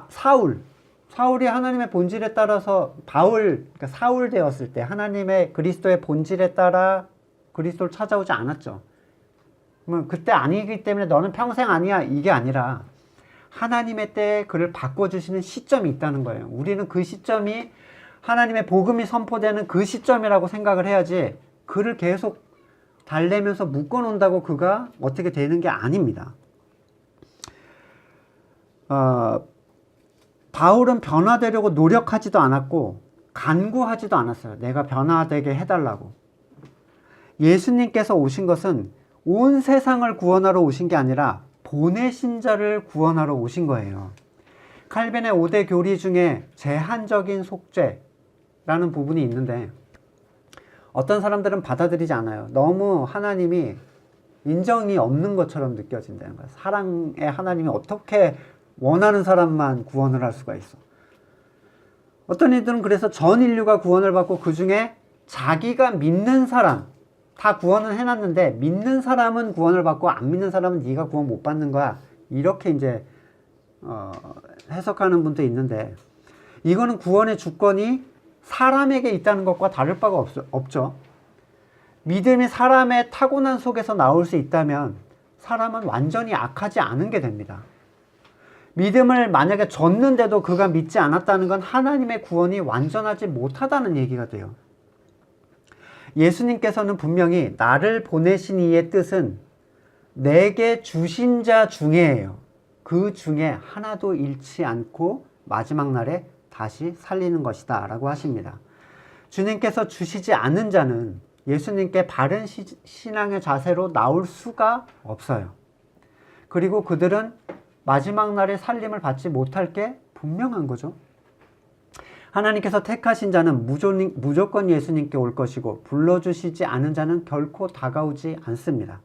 사울이 하나님의 본질에 따라서 그러니까 사울 되었을 때 하나님의 그리스도의 본질에 따라 그리스도를 찾아오지 않았죠. 그때 아니기 때문에 너는 평생 아니야, 이게 아니라 하나님의 때에 그를 바꿔주시는 시점이 있다는 거예요. 우리는 그 시점이 하나님의 복음이 선포되는 그 시점이라고 생각을 해야지, 그를 계속 달래면서 묶어놓는다고 그가 어떻게 되는 게 아닙니다. 바울은 변화되려고 노력하지도 않았고 간구하지도 않았어요. 내가 변화되게 해달라고. 예수님께서 오신 것은 온 세상을 구원하러 오신 게 아니라 보내신 자를 구원하러 오신 거예요. 칼빈의 5대 교리 중에 제한적인 속죄라는 부분이 있는데 어떤 사람들은 받아들이지 않아요. 너무 하나님이 인정이 없는 것처럼 느껴진다는 거예요. 사랑의 하나님이 어떻게 원하는 사람만 구원을 할 수가 있어. 어떤 이들은 그래서 전 인류가 구원을 받고 그 중에 자기가 믿는 사람 다 구원은 해놨는데 믿는 사람은 구원을 받고 안 믿는 사람은 네가 구원 못 받는 거야. 이렇게 이제 해석하는 분도 있는데, 이거는 구원의 주권이 사람에게 있다는 것과 다를 바가 없죠. 믿음이 사람의 타고난 속에서 나올 수 있다면 사람은 완전히 악하지 않은 게 됩니다. 믿음을 만약에 줬는데도 그가 믿지 않았다는 건 하나님의 구원이 완전하지 못하다는 얘기가 돼요. 예수님께서는 분명히 나를 보내신 이의 뜻은 내게 주신 자 중에예요. 그 중에 하나도 잃지 않고 마지막 날에 다시 살리는 것이다 라고 하십니다. 주님께서 주시지 않은 자는 예수님께 바른 신앙의 자세로 나올 수가 없어요. 그리고 그들은 마지막 날에 살림을 받지 못할 게 분명한 거죠. 하나님께서 택하신 자는 무조건 예수님께 올 것이고 불러주시지 않은 자는 결코 다가오지 않습니다.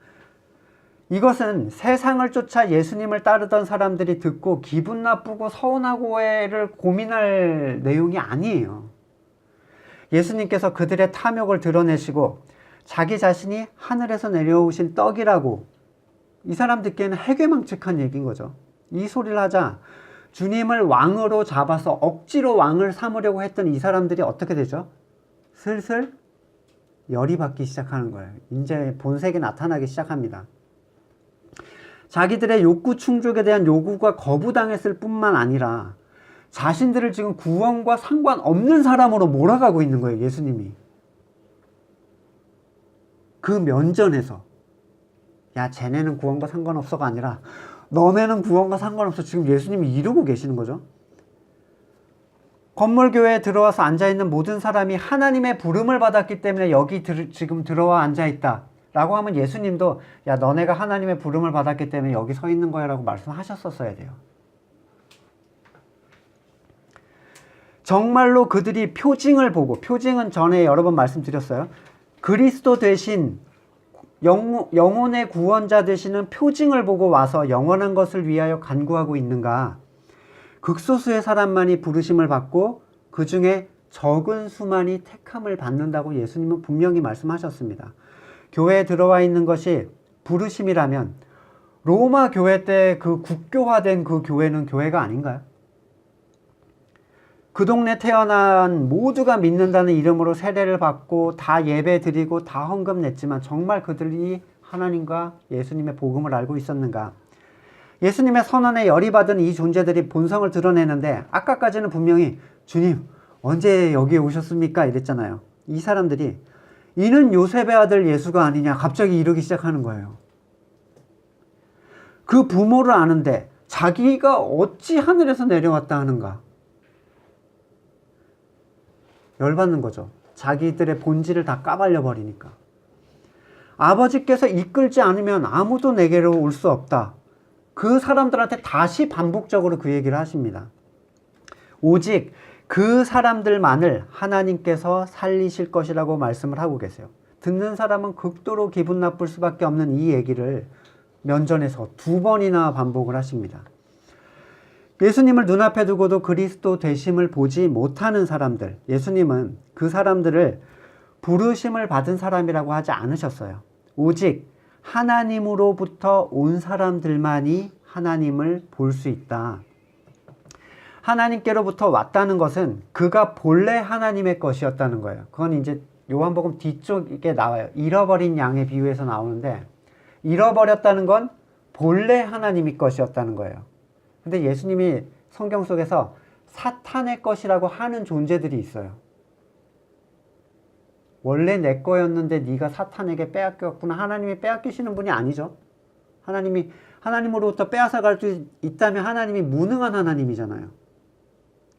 이것은 세상을 쫓아 예수님을 따르던 사람들이 듣고 기분 나쁘고 서운하고를 고민할 내용이 아니에요. 예수님께서 그들의 탐욕을 드러내시고 자기 자신이 하늘에서 내려오신 떡이라고, 이 사람 듣기에는 해괴망측한 얘기인 거죠. 이 소리를 하자 주님을 왕으로 잡아서 억지로 왕을 삼으려고 했던 이 사람들이 어떻게 되죠? 슬슬 열이 받기 시작하는 거예요. 이제 본색이 나타나기 시작합니다. 자기들의 욕구 충족에 대한 요구가 거부당했을 뿐만 아니라 자신들을 지금 구원과 상관없는 사람으로 몰아가고 있는 거예요, 예수님이. 그 면전에서 야, 쟤네는 구원과 상관없어가 아니라 너네는 구원과 상관없어, 지금 예수님이 이러고 계시는 거죠. 건물교회에 들어와서 앉아있는 모든 사람이 하나님의 부름을 받았기 때문에 여기 지금 들어와 앉아있다 라고 하면 예수님도 야 너네가 하나님의 부름을 받았기 때문에 여기 서 있는 거야 라고 말씀하셨었어야 돼요. 정말로 그들이 표징을 보고, 표징은 전에 여러 번 말씀드렸어요. 그리스도 대신 영혼의 구원자 되시는 표징을 보고 와서 영원한 것을 위하여 간구하고 있는가? 극소수의 사람만이 부르심을 받고 그 중에 적은 수만이 택함을 받는다고 예수님은 분명히 말씀하셨습니다. 교회에 들어와 있는 것이 부르심이라면 로마 교회 때 그 국교화된 그 교회는 교회가 아닌가요? 그 동네 태어난 모두가 믿는다는 이름으로 세례를 받고 다 예배 드리고 다 헌금 냈지만 정말 그들이 하나님과 예수님의 복음을 알고 있었는가? 예수님의 선언에 열이 받은 이 존재들이 본성을 드러내는데 아까까지는 분명히 주님 언제 여기에 오셨습니까? 이랬잖아요. 이 사람들이 이는 요셉의 아들 예수가 아니냐 갑자기 이러기 시작하는 거예요. 그 부모를 아는데 자기가 어찌 하늘에서 내려왔다 하는가? 열받는 거죠. 자기들의 본질을 다 까발려 버리니까. 아버지께서 이끌지 않으면 아무도 내게로 올 수 없다. 그 사람들한테 다시 반복적으로 그 얘기를 하십니다. 오직 그 사람들만을 하나님께서 살리실 것이라고 말씀을 하고 계세요. 듣는 사람은 극도로 기분 나쁠 수밖에 없는 이 얘기를 면전에서 2번이나 반복을 하십니다. 예수님을 눈앞에 두고도 그리스도 되심을 보지 못하는 사람들, 예수님은 그 사람들을 부르심을 받은 사람이라고 하지 않으셨어요. 오직 하나님으로부터 온 사람들만이 하나님을 볼 수 있다. 하나님께로부터 왔다는 것은 그가 본래 하나님의 것이었다는 거예요. 그건 이제 요한복음 뒤쪽에 나와요. 잃어버린 양의 비유에서 나오는데 잃어버렸다는 건 본래 하나님의 것이었다는 거예요. 근데 예수님이 성경 속에서 사탄의 것이라고 하는 존재들이 있어요. 원래 내 거였는데 네가 사탄에게 빼앗겼구나. 하나님이 빼앗기시는 분이 아니죠. 하나님으로부터 빼앗아갈 수 있다면 하나님이 무능한 하나님이잖아요.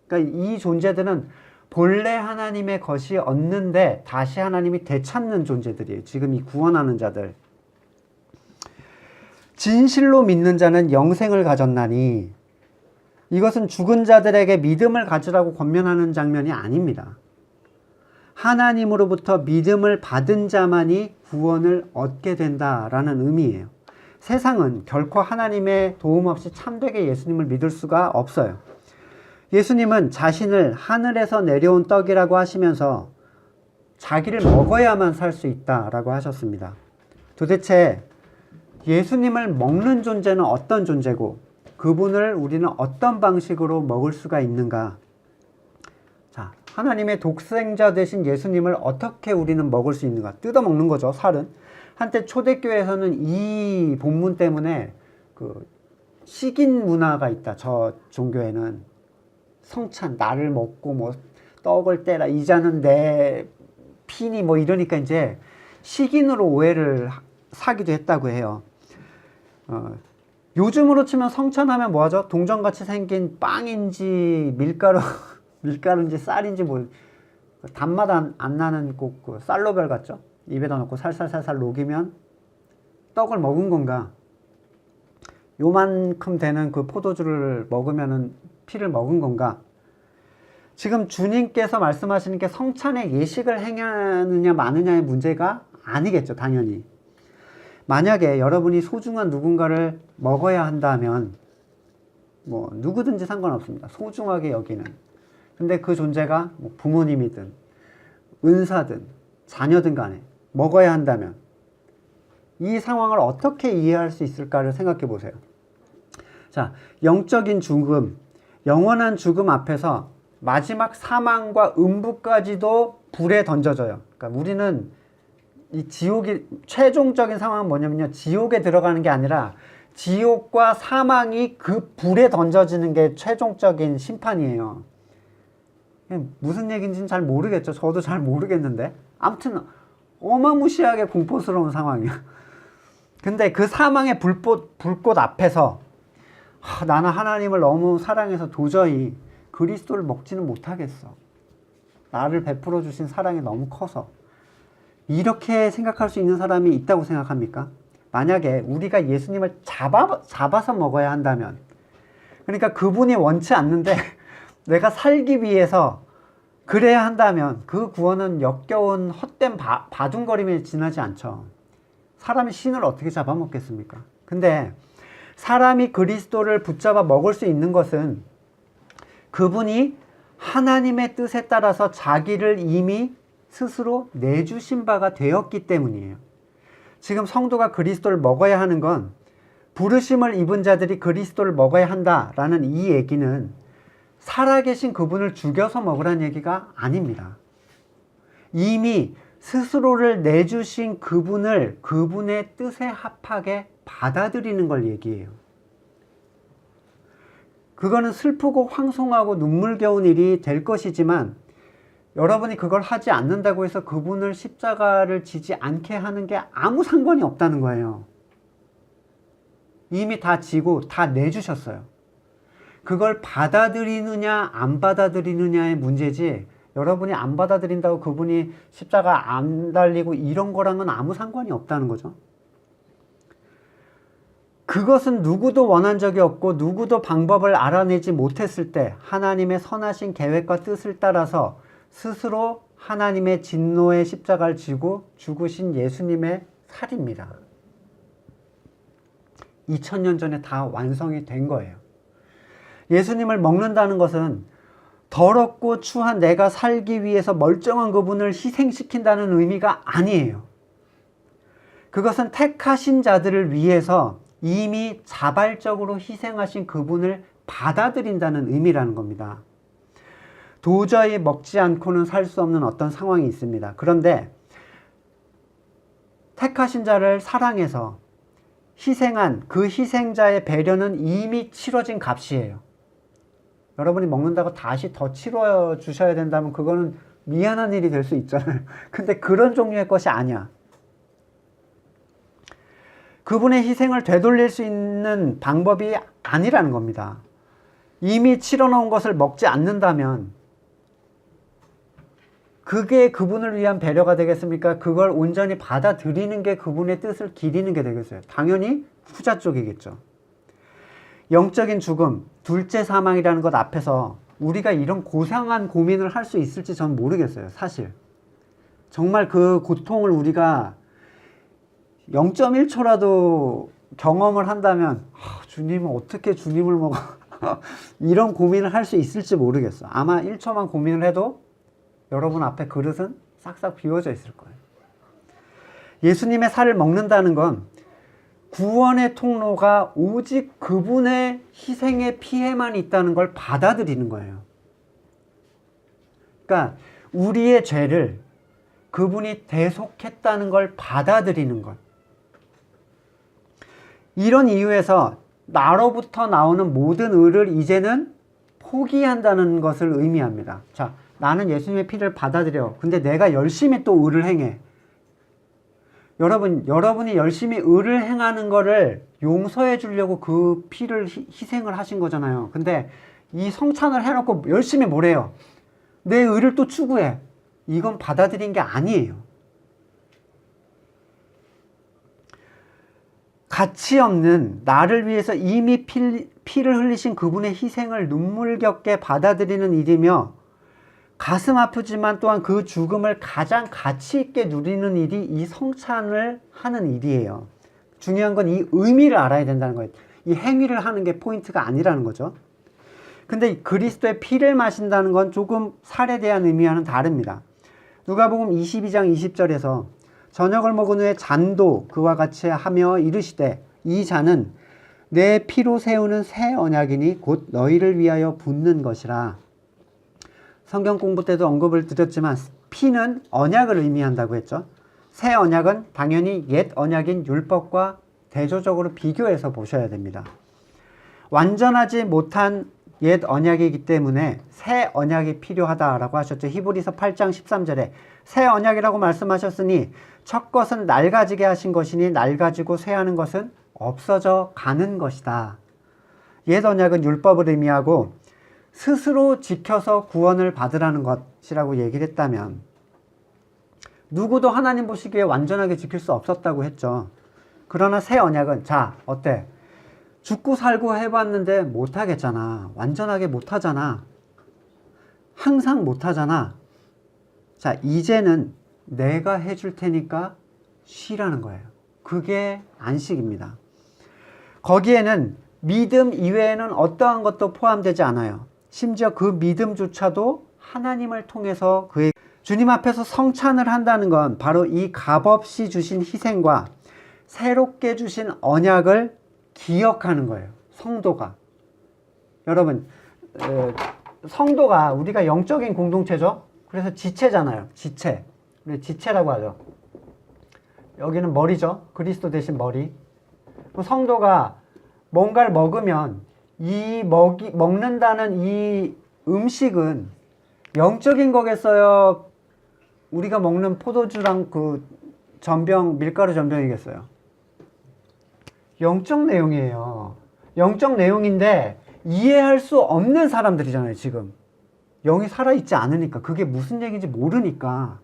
그러니까 이 존재들은 본래 하나님의 것이었는데 다시 하나님이 되찾는 존재들이에요. 지금 이 구원하는 자들. 진실로 믿는 자는 영생을 가졌나니 이것은 죽은 자들에게 믿음을 가지라고 권면하는 장면이 아닙니다. 하나님으로부터 믿음을 받은 자만이 구원을 얻게 된다라는 의미예요. 세상은 결코 하나님의 도움 없이 참되게 예수님을 믿을 수가 없어요. 예수님은 자신을 하늘에서 내려온 떡이라고 하시면서 자기를 먹어야만 살 수 있다라고 하셨습니다. 도대체 예수님을 먹는 존재는 어떤 존재고 그분을 우리는 어떤 방식으로 먹을 수가 있는가? 자, 하나님의 독생자 되신 예수님을 어떻게 우리는 먹을 수 있는가? 뜯어먹는 거죠, 살은. 한때 초대교회에서는 이 본문 때문에 그 식인 문화가 있다. 저 종교에는 성찬, 나를 먹고 뭐 떡을 떼라, 이자는 내 피니 뭐 이러니까 이제 식인으로 오해를 사기도 했다고 해요. 요즘으로 치면 성찬하면 뭐하죠? 동전같이 생긴 빵인지 밀가루인지 쌀인지 뭐 단맛 안 나는 꼭 그 쌀로별 같죠? 입에다 넣고 살살살살 녹이면 떡을 먹은 건가? 요만큼 되는 그 포도주를 먹으면은 피를 먹은 건가? 지금 주님께서 말씀하시는 게 성찬의 예식을 행하느냐 마느냐의 문제가 아니겠죠, 당연히. 만약에 여러분이 소중한 누군가를 먹어야 한다면 뭐 누구든지 상관없습니다. 소중하게 여기는. 근데 그 존재가 뭐 부모님이든 은사든 자녀든 간에 먹어야 한다면 이 상황을 어떻게 이해할 수 있을까를 생각해 보세요. 자, 영적인 죽음, 영원한 죽음 앞에서 마지막 사망과 음부까지도 불에 던져져요. 그러니까 우리는 이 지옥이 최종적인 상황은 뭐냐면요, 지옥에 들어가는 게 아니라 지옥과 사망이 그 불에 던져지는 게 최종적인 심판이에요. 무슨 얘기인지는 잘 모르겠죠. 저도 잘 모르겠는데 아무튼 어마무시하게 공포스러운 상황이야. 근데 그 사망의 불꽃 앞에서 나는 하나님을 너무 사랑해서 도저히 그리스도를 먹지는 못하겠어. 나를 베풀어 주신 사랑이 너무 커서. 이렇게 생각할 수 있는 사람이 있다고 생각합니까? 만약에 우리가 예수님을 잡아서 먹어야 한다면, 그러니까 그분이 원치 않는데 내가 살기 위해서 그래야 한다면 그 구원은 역겨운 헛된 바둥거림에 지나지 않죠. 사람이 신을 어떻게 잡아먹겠습니까? 근데 사람이 그리스도를 붙잡아 먹을 수 있는 것은 그분이 하나님의 뜻에 따라서 자기를 이미 스스로 내주신 바가 되었기 때문이에요. 지금 성도가 그리스도를 먹어야 하는 건 부르심을 입은 자들이 그리스도를 먹어야 한다라는 이 얘기는 살아계신 그분을 죽여서 먹으라는 얘기가 아닙니다. 이미 스스로를 내주신 그분을 그분의 뜻에 합하게 받아들이는 걸 얘기해요. 그거는 슬프고 황송하고 눈물겨운 일이 될 것이지만 여러분이 그걸 하지 않는다고 해서 그분을 십자가를 지지 않게 하는 게 아무 상관이 없다는 거예요. 이미 다 지고 다 내주셨어요. 그걸 받아들이느냐 안 받아들이느냐의 문제지, 여러분이 안 받아들인다고 그분이 십자가 안 달리고 이런 거랑은 아무 상관이 없다는 거죠. 그것은 누구도 원한 적이 없고 누구도 방법을 알아내지 못했을 때 하나님의 선하신 계획과 뜻을 따라서 스스로 하나님의 진노의 십자가를 지고 죽으신 예수님의 살입니다. 2000년 전에 다 완성이 된 거예요. 예수님을 먹는다는 것은 더럽고 추한 내가 살기 위해서 멀쩡한 그분을 희생시킨다는 의미가 아니에요. 그것은 택하신 자들을 위해서 이미 자발적으로 희생하신 그분을 받아들인다는 의미라는 겁니다. 도저히 먹지 않고는 살 수 없는 어떤 상황이 있습니다. 그런데 택하신 자를 사랑해서 희생한 그 희생자의 배려는 이미 치러진 값이에요. 여러분이 먹는다고 다시 더 치러 주셔야 된다면 그거는 미안한 일이 될 수 있잖아요. 근데 그런 종류의 것이 아니야. 그분의 희생을 되돌릴 수 있는 방법이 아니라는 겁니다. 이미 치러 놓은 것을 먹지 않는다면 그게 그분을 위한 배려가 되겠습니까? 그걸 온전히 받아들이는 게 그분의 뜻을 기리는 게 되겠어요? 당연히 후자 쪽이겠죠. 영적인 죽음, 둘째 사망이라는 것 앞에서 우리가 이런 고상한 고민을 할 수 있을지 전 모르겠어요, 사실. 정말 그 고통을 우리가 0.1초라도 경험을 한다면 주님은 어떻게 주님을 먹어 이런 고민을 할 수 있을지 모르겠어. 아마 1초만 고민을 해도 여러분 앞에 그릇은 싹싹 비워져 있을 거예요. 예수님의 살을 먹는다는 건 구원의 통로가 오직 그분의 희생의 피해만 있다는 걸 받아들이는 거예요. 그러니까 우리의 죄를 그분이 대속했다는 걸 받아들이는 것. 이런 이유에서 나로부터 나오는 모든 의를 이제는 포기한다는 것을 의미합니다. 자, 나는 예수님의 피를 받아들여. 근데 내가 열심히 또 의를 행해. 여러분이 열심히 의를 행하는 거를 용서해 주려고 그 피를 희생을 하신 거잖아요. 근데 이 성찬을 해놓고 열심히 뭘 해요? 내 의를 또 추구해. 이건 받아들인 게 아니에요. 가치 없는 나를 위해서 이미 피를 흘리신 그분의 희생을 눈물겹게 받아들이는 일이며 가슴 아프지만 또한 그 죽음을 가장 가치 있게 누리는 일이 이 성찬을 하는 일이에요. 중요한 건 이 의미를 알아야 된다는 거예요. 이 행위를 하는 게 포인트가 아니라는 거죠. 근데 그리스도의 피를 마신다는 건 조금 살에 대한 의미와는 다릅니다. 누가복음 22장 20절에서 저녁을 먹은 후에 잔도 그와 같이 하며 이르시되 이 잔은 내 피로 세우는 새 언약이니 곧 너희를 위하여 붓는 것이라. 성경 공부 때도 언급을 드렸지만 피는 언약을 의미한다고 했죠. 새 언약은 당연히 옛 언약인 율법과 대조적으로 비교해서 보셔야 됩니다. 완전하지 못한 옛 언약이기 때문에 새 언약이 필요하다라고 하셨죠. 히브리서 8장 13절에 새 언약이라고 말씀하셨으니 첫 것은 낡아지게 하신 것이니 낡아지고 쇠하는 것은 없어져 가는 것이다. 옛 언약은 율법을 의미하고 스스로 지켜서 구원을 받으라는 것이라고 얘기를 했다면 누구도 하나님 보시기에 완전하게 지킬 수 없었다고 했죠. 그러나 새 언약은 자 어때? 죽고 살고 해봤는데 못하겠잖아. 완전하게 못하잖아. 항상 못하잖아. 자 이제는 내가 해줄 테니까 쉬라는 거예요. 그게 안식입니다. 거기에는 믿음 이외에는 어떠한 것도 포함되지 않아요. 심지어 그 믿음조차도 하나님을 통해서 그의 주님 앞에서 성찬을 한다는 건 바로 이 값없이 주신 희생과 새롭게 주신 언약을 기억하는 거예요. 성도가. 여러분 성도가 우리가 영적인 공동체죠. 그래서 지체잖아요. 지체. 우리 지체라고 하죠. 여기는 머리죠. 그리스도 대신 머리. 성도가 뭔가를 먹으면 먹는다는 이 음식은 영적인 거겠어요? 우리가 먹는 포도주랑 그 밀가루 전병이겠어요? 영적 내용이에요. 영적 내용인데 이해할 수 없는 사람들이잖아요, 지금. 영이 살아있지 않으니까. 그게 무슨 얘기인지 모르니까.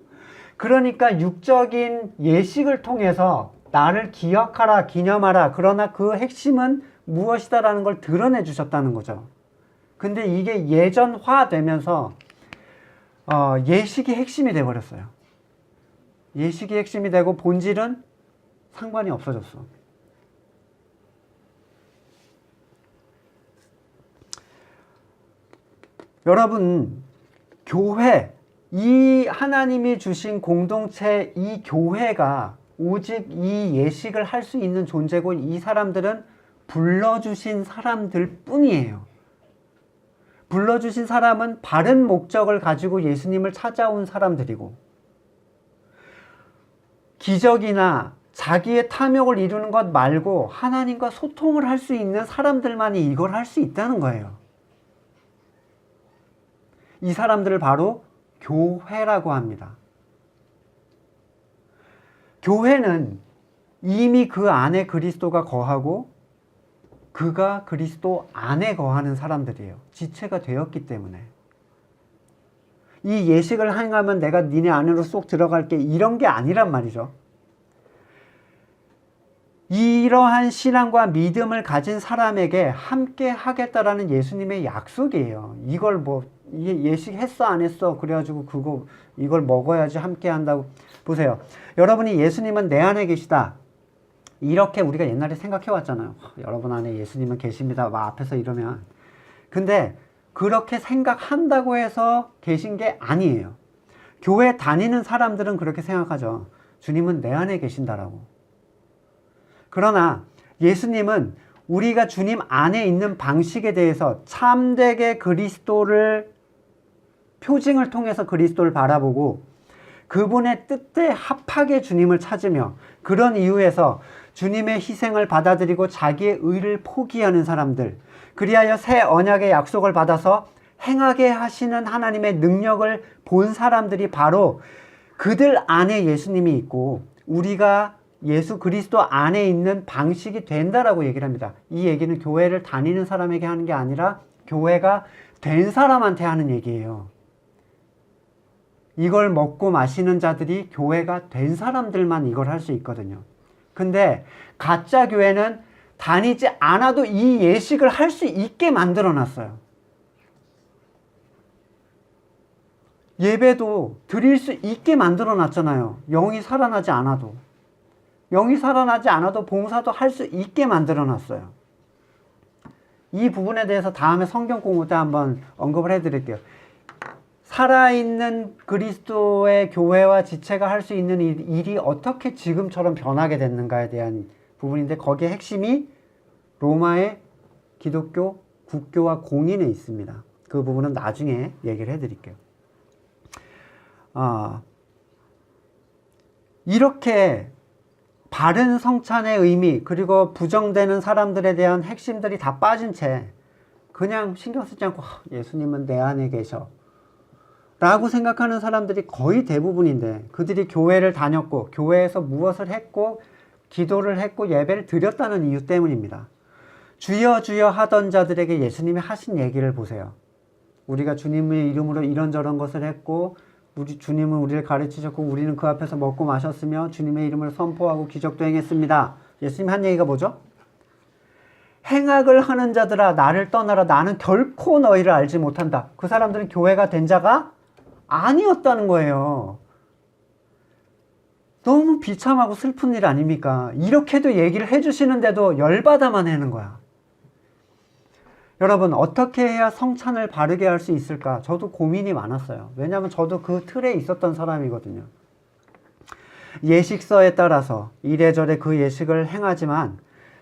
그러니까 육적인 예식을 통해서 나를 기억하라, 기념하라. 그러나 그 핵심은 무엇이다라는 걸 드러내 주셨다는 거죠. 근데 이게 예전화되면서 예식이 핵심이 돼버렸어요. 예식이 핵심이 되고 본질은 상관이 없어졌어. 여러분, 교회, 이 하나님이 주신 공동체, 이 교회가 오직 이 예식을 할 수 있는 존재고 이 사람들은 불러주신 사람들 뿐이에요. 불러주신 사람은 바른 목적을 가지고 예수님을 찾아온 사람들이고 기적이나 자기의 탐욕을 이루는 것 말고 하나님과 소통을 할 수 있는 사람들만이 이걸 할 수 있다는 거예요. 이 사람들을 바로 교회라고 합니다. 교회는 이미 그 안에 그리스도가 거하고 그가 그리스도 안에 거하는 사람들이에요. 지체가 되었기 때문에. 이 예식을 행하면 내가 니네 안으로 쏙 들어갈게 이런 게 아니란 말이죠. 이러한 신앙과 믿음을 가진 사람에게 함께 하겠다라는 예수님의 약속이에요. 이걸 이게 예식 했어 안 했어 그래가지고 이걸 먹어야지 함께 한다고. 보세요. 여러분이 예수님은 내 안에 계시다. 이렇게 우리가 옛날에 생각해 왔잖아요. 여러분 안에 예수님은 계십니다. 막 앞에서 이러면. 근데 그렇게 생각한다고 해서 계신 게 아니에요. 교회 다니는 사람들은 그렇게 생각하죠. 주님은 내 안에 계신다라고. 그러나 예수님은 우리가 주님 안에 있는 방식에 대해서 참되게 그리스도를 표징을 통해서 그리스도를 바라보고 그분의 뜻에 합하게 주님을 찾으며 그런 이유에서 주님의 희생을 받아들이고 자기의 의를 포기하는 사람들, 그리하여 새 언약의 약속을 받아서 행하게 하시는 하나님의 능력을 본 사람들이 바로 그들 안에 예수님이 있고 우리가 예수 그리스도 안에 있는 방식이 된다라고 얘기를 합니다. 이 얘기는 교회를 다니는 사람에게 하는 게 아니라 교회가 된 사람한테 하는 얘기예요. 이걸 먹고 마시는 자들이 교회가 된 사람들만 이걸 할 수 있거든요. 근데 가짜 교회는 다니지 않아도 이 예식을 할 수 있게 만들어 놨어요. 예배도 드릴 수 있게 만들어 놨잖아요. 영이 살아나지 않아도. 영이 살아나지 않아도 봉사도 할 수 있게 만들어 놨어요. 이 부분에 대해서 다음에 성경 공부 때 한번 언급을 해드릴게요. 살아있는 그리스도의 교회와 지체가 할 수 있는 일이 어떻게 지금처럼 변하게 됐는가에 대한 부분인데 거기에 핵심이 로마의 기독교 국교와 공인에 있습니다. 그 부분은 나중에 얘기를 해드릴게요. 이렇게 바른 성찬의 의미 그리고 부정되는 사람들에 대한 핵심들이 다 빠진 채 그냥 신경 쓰지 않고 예수님은 내 안에 계셔 라고 생각하는 사람들이 거의 대부분인데 그들이 교회를 다녔고 교회에서 무엇을 했고 기도를 했고 예배를 드렸다는 이유 때문입니다. 주여 주여 하던 자들에게 예수님이 하신 얘기를 보세요. 우리가 주님의 이름으로 이런저런 것을 했고 우리 주님은 우리를 가르치셨고 우리는 그 앞에서 먹고 마셨으며 주님의 이름을 선포하고 기적도 행했습니다. 예수님이 한 얘기가 뭐죠? 행악을 하는 자들아 나를 떠나라. 나는 결코 너희를 알지 못한다. 그 사람들은 교회가 된 자가 아니었다는 거예요. 너무 비참하고 슬픈 일 아닙니까? 이렇게도 얘기를 해주시는데도 열받아만 하는 거야. 여러분, 어떻게 해야 성찬을 바르게 할 수 있을까? 저도 고민이 많았어요. 왜냐하면 저도 그 틀에 있었던 사람이거든요. 예식서에 따라서 이래저래 그 예식을 행하지만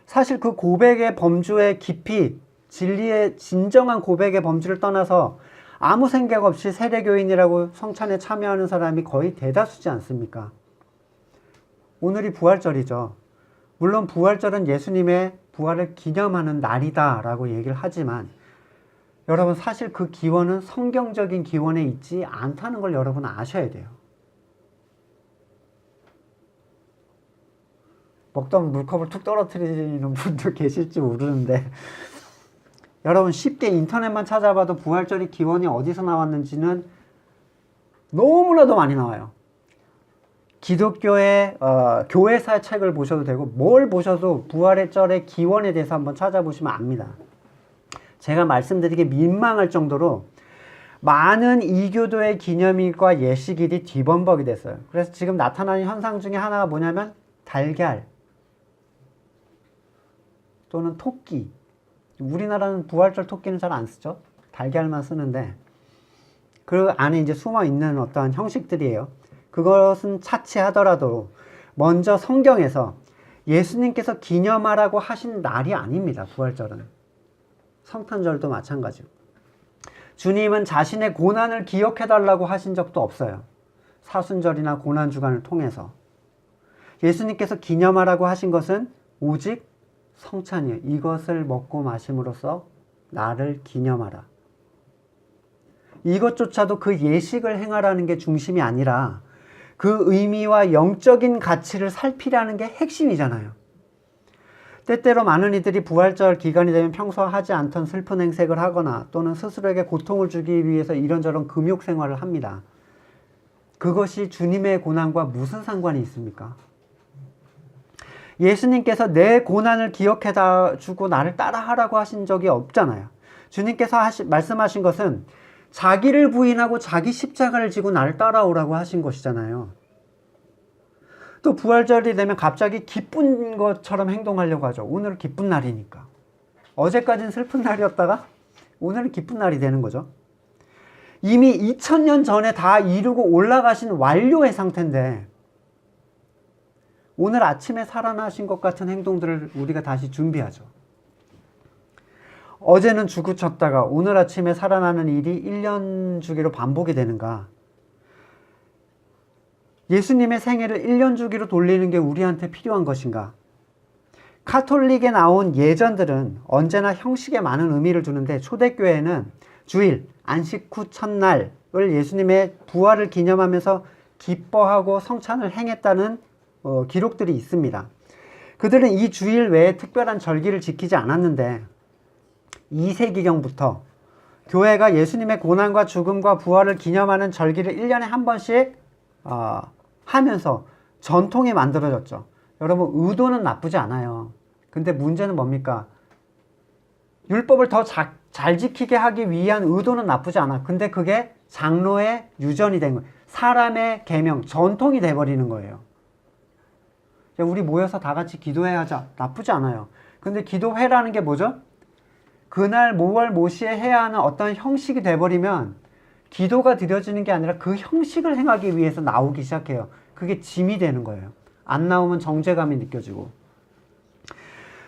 사실 그 고백의 범주의 깊이, 진리의 진정한 고백의 범주를 떠나서 아무 생각 없이 세례교인이라고 성찬에 참여하는 사람이 거의 대다수지 않습니까? 오늘이 부활절이죠. 물론 부활절은 예수님의 부활을 기념하는 날이다 라고 얘기를 하지만 여러분 사실 그 기원은 성경적인 기원에 있지 않다는 걸 여러분 아셔야 돼요. 먹던 물컵을 툭 떨어뜨리는 분도 계실지 모르는데 여러분 쉽게 인터넷만 찾아봐도 부활절의 기원이 어디서 나왔는지는 너무나도 많이 나와요. 기독교의 교회사 책을 보셔도 되고 뭘 보셔도 부활의 절의 기원에 대해서 한번 찾아보시면 압니다. 제가 말씀드리기 민망할 정도로 많은 이교도의 기념일과 예식일이 뒤범벅이 됐어요. 그래서 지금 나타나는 현상 중에 하나가 뭐냐면 달걀 또는 토끼. 우리나라는 부활절 토끼는 잘 안 쓰죠. 달걀만 쓰는데 그 안에 이제 숨어 있는 어떠한 형식들이에요. 그것은 차치하더라도 먼저 성경에서 예수님께서 기념하라고 하신 날이 아닙니다. 부활절은. 성탄절도 마찬가지고. 주님은 자신의 고난을 기억해달라고 하신 적도 없어요. 사순절이나 고난주간을 통해서. 예수님께서 기념하라고 하신 것은 오직 성찬이에요. 이것을 먹고 마심으로써 나를 기념하라. 이것조차도 그 예식을 행하라는 게 중심이 아니라 그 의미와 영적인 가치를 살피라는 게 핵심이잖아요. 때때로 많은 이들이 부활절 기간이 되면 평소 하지 않던 슬픈 행색을 하거나 또는 스스로에게 고통을 주기 위해서 이런저런 금욕 생활을 합니다. 그것이 주님의 고난과 무슨 상관이 있습니까? 예수님께서 내 고난을 기억해 주고 나를 따라하라고 하신 적이 없잖아요. 주님께서 말씀하신 것은 자기를 부인하고 자기 십자가를 지고 나를 따라오라고 하신 것이잖아요. 또 부활절이 되면 갑자기 기쁜 것처럼 행동하려고 하죠. 오늘은 기쁜 날이니까. 어제까지는 슬픈 날이었다가 오늘은 기쁜 날이 되는 거죠. 이미 2000년 전에 다 이루고 올라가신 완료의 상태인데 오늘 아침에 살아나신 것 같은 행동들을 우리가 다시 준비하죠. 어제는 죽으쳤다가 오늘 아침에 살아나는 일이 1년 주기로 반복이 되는가? 예수님의 생애를 1년 주기로 돌리는 게 우리한테 필요한 것인가? 카톨릭에 나온 예전들은 언제나 형식에 많은 의미를 두는데 초대교회는 주일, 안식 후 첫날을 예수님의 부활을 기념하면서 기뻐하고 성찬을 행했다는 기록들이 있습니다. 그들은 이 주일 외에 특별한 절기를 지키지 않았는데 2세기경부터 교회가 예수님의 고난과 죽음과 부활을 기념하는 절기를 1년에 한 번씩 하면서 전통이 만들어졌죠. 여러분 의도는 나쁘지 않아요. 근데 문제는 뭡니까? 율법을 더 잘 지키게 하기 위한 의도는 나쁘지 않아. 근데 그게 장로의 유전이 된 거예요. 사람의 계명, 전통이 돼버리는 거예요. 우리 모여서 다 같이 기도해야 하자. 나쁘지 않아요. 근데 기도회라는 게 뭐죠? 그날 모월 모시에 해야 하는 어떤 형식이 돼버리면 기도가 드려지는 게 아니라 그 형식을 행하기 위해서 나오기 시작해요. 그게 짐이 되는 거예요. 안 나오면 정죄감이 느껴지고.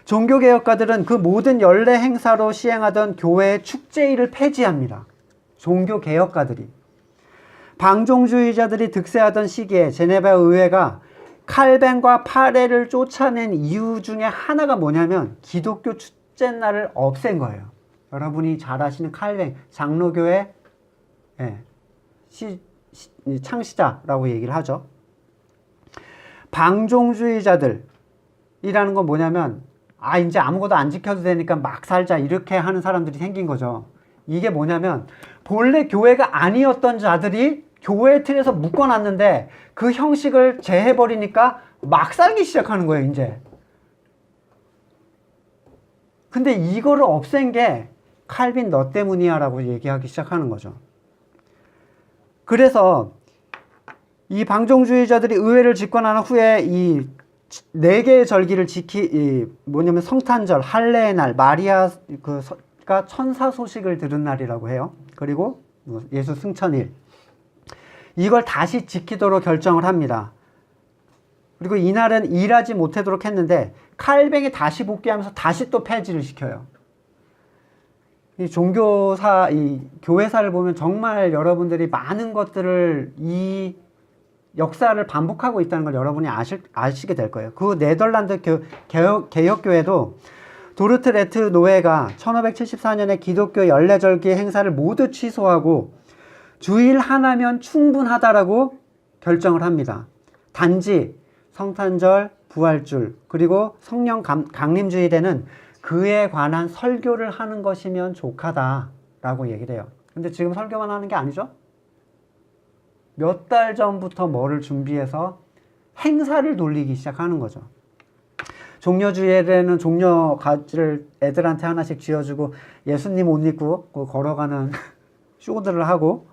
종교개혁가들은 그 모든 연례 행사로 시행하던 교회의 축제일을 폐지합니다. 종교개혁가들이. 방종주의자들이 득세하던 시기에 제네바 의회가 칼뱅과 파레를 쫓아낸 이유 중에 하나가 뭐냐면 기독교 축제날을 없앤 거예요. 여러분이 잘 아시는 칼뱅, 장로교회 창시자라고 얘기를 하죠. 방종주의자들이라는 건 뭐냐면 이제 아무것도 안 지켜도 되니까 막 살자 이렇게 하는 사람들이 생긴 거죠. 이게 뭐냐면 본래 교회가 아니었던 자들이 교회 틀에서 묶어놨는데 그 형식을 재해버리니까 막 살기 시작하는 거예요, 이제. 근데 이거를 없앤 게 칼빈 너 때문이야 라고 얘기하기 시작하는 거죠. 그래서 이 방종주의자들이 의회를 집권한 후에 이 4개의 절기를 뭐냐면 성탄절, 할례의 날, 마리아가 천사 소식을 들은 날이라고 해요. 그리고 예수 승천일. 이걸 다시 지키도록 결정을 합니다. 그리고 이날은 일하지 못하도록 했는데 칼뱅이 다시 복귀하면서 다시 또 폐지를 시켜요. 이 종교사, 이 교회사를 보면 정말 여러분들이 많은 것들을 이 역사를 반복하고 있다는 걸 여러분이 아시게 될 거예요. 그 네덜란드 개혁교회도 도르트레트 노회가 1574년에 기독교 연례절기 행사를 모두 취소하고 주일 하나면 충분하다라고 결정을 합니다. 단지 성탄절, 부활절, 그리고 성령 강림주일에는 그에 관한 설교를 하는 것이면 족하다라고 얘기를 해요. 근데 지금 설교만 하는 게 아니죠? 몇 달 전부터 뭐를 준비해서 행사를 돌리기 시작하는 거죠. 종려주일에는 종려 가지를 애들한테 하나씩 쥐어주고 예수님 옷 입고 걸어가는 쇼들을 하고,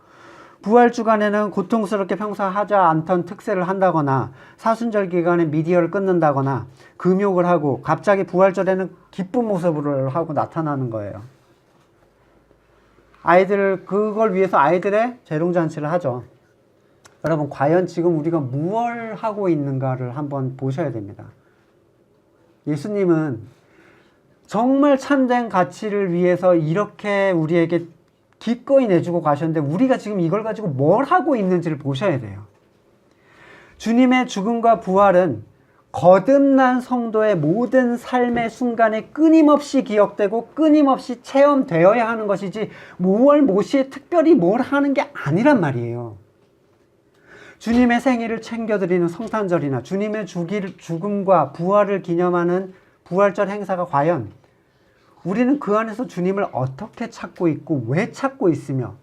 부활주간에는 고통스럽게 평소 하지 않던 특세를 한다거나 사순절 기간에 미디어를 끊는다거나 금욕을 하고, 갑자기 부활절에는 기쁜 모습을 하고 나타나는 거예요. 그걸 위해서 아이들의 재롱잔치를 하죠. 여러분, 과연 지금 우리가 무엇을 하고 있는가를 한번 보셔야 됩니다. 예수님은 정말 참된 가치를 위해서 이렇게 우리에게 기꺼이 내주고 가셨는데 우리가 지금 이걸 가지고 뭘 하고 있는지를 보셔야 돼요. 주님의 죽음과 부활은 거듭난 성도의 모든 삶의 순간에 끊임없이 기억되고 끊임없이 체험되어야 하는 것이지 모시에 특별히 뭘 하는 게 아니란 말이에요. 주님의 생일을 챙겨드리는 성탄절이나 주님의 죽음과 부활을 기념하는 부활절 행사가 과연 우리는 그 안에서 주님을 어떻게 찾고 있고 왜 찾고 있으며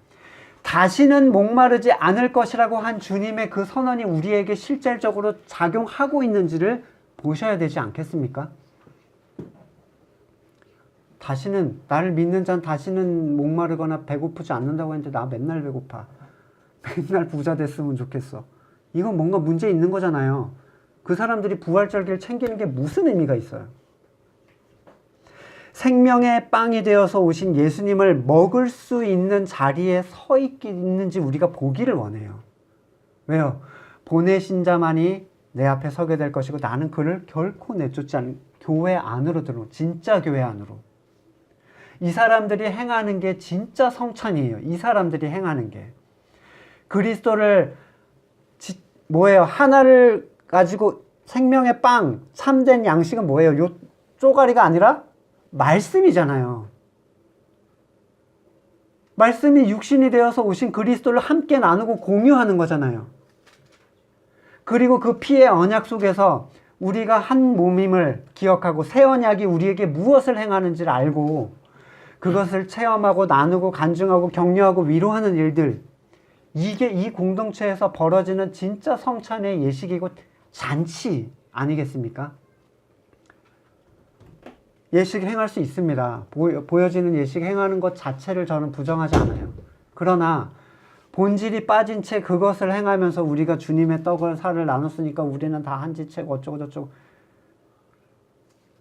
다시는 목마르지 않을 것이라고 한 주님의 그 선언이 우리에게 실질적으로 작용하고 있는지를 보셔야 되지 않겠습니까? 나를 믿는 자는 다시는 목마르거나 배고프지 않는다고 했는데 나 맨날 배고파. 맨날 부자 됐으면 좋겠어. 이건 뭔가 문제 있는 거잖아요. 그 사람들이 부활절기를 챙기는 게 무슨 의미가 있어요? 생명의 빵이 되어서 오신 예수님을 먹을 수 있는 자리에 서 있는지 우리가 보기를 원해요. 왜요? 보내신 자만이 내 앞에 서게 될 것이고 나는 그를 결코 내쫓지 않는 교회 안으로 진짜 교회 안으로. 이 사람들이 행하는 게 진짜 성찬이에요. 이 사람들이 행하는 게. 그리스도를 뭐예요? 하나를 가지고 생명의 빵, 참된 양식은 뭐예요? 요 쪼가리가 아니라 말씀이잖아요. 말씀이 육신이 되어서 오신 그리스도를 함께 나누고 공유하는 거잖아요. 그리고 그 피의 언약 속에서 우리가 한 몸임을 기억하고 새 언약이 우리에게 무엇을 행하는지를 알고 그것을 체험하고 나누고 간증하고 격려하고 위로하는 일들, 이게 이 공동체에서 벌어지는 진짜 성찬의 예식이고 잔치 아니겠습니까? 예식 행할 수 있습니다. 보여지는 예식 행하는 것 자체를 저는 부정하지 않아요. 그러나 본질이 빠진 채 그것을 행하면서 우리가 주님의 떡을 살을 나눴으니까 우리는 다 한지채고 어쩌고 저쩌고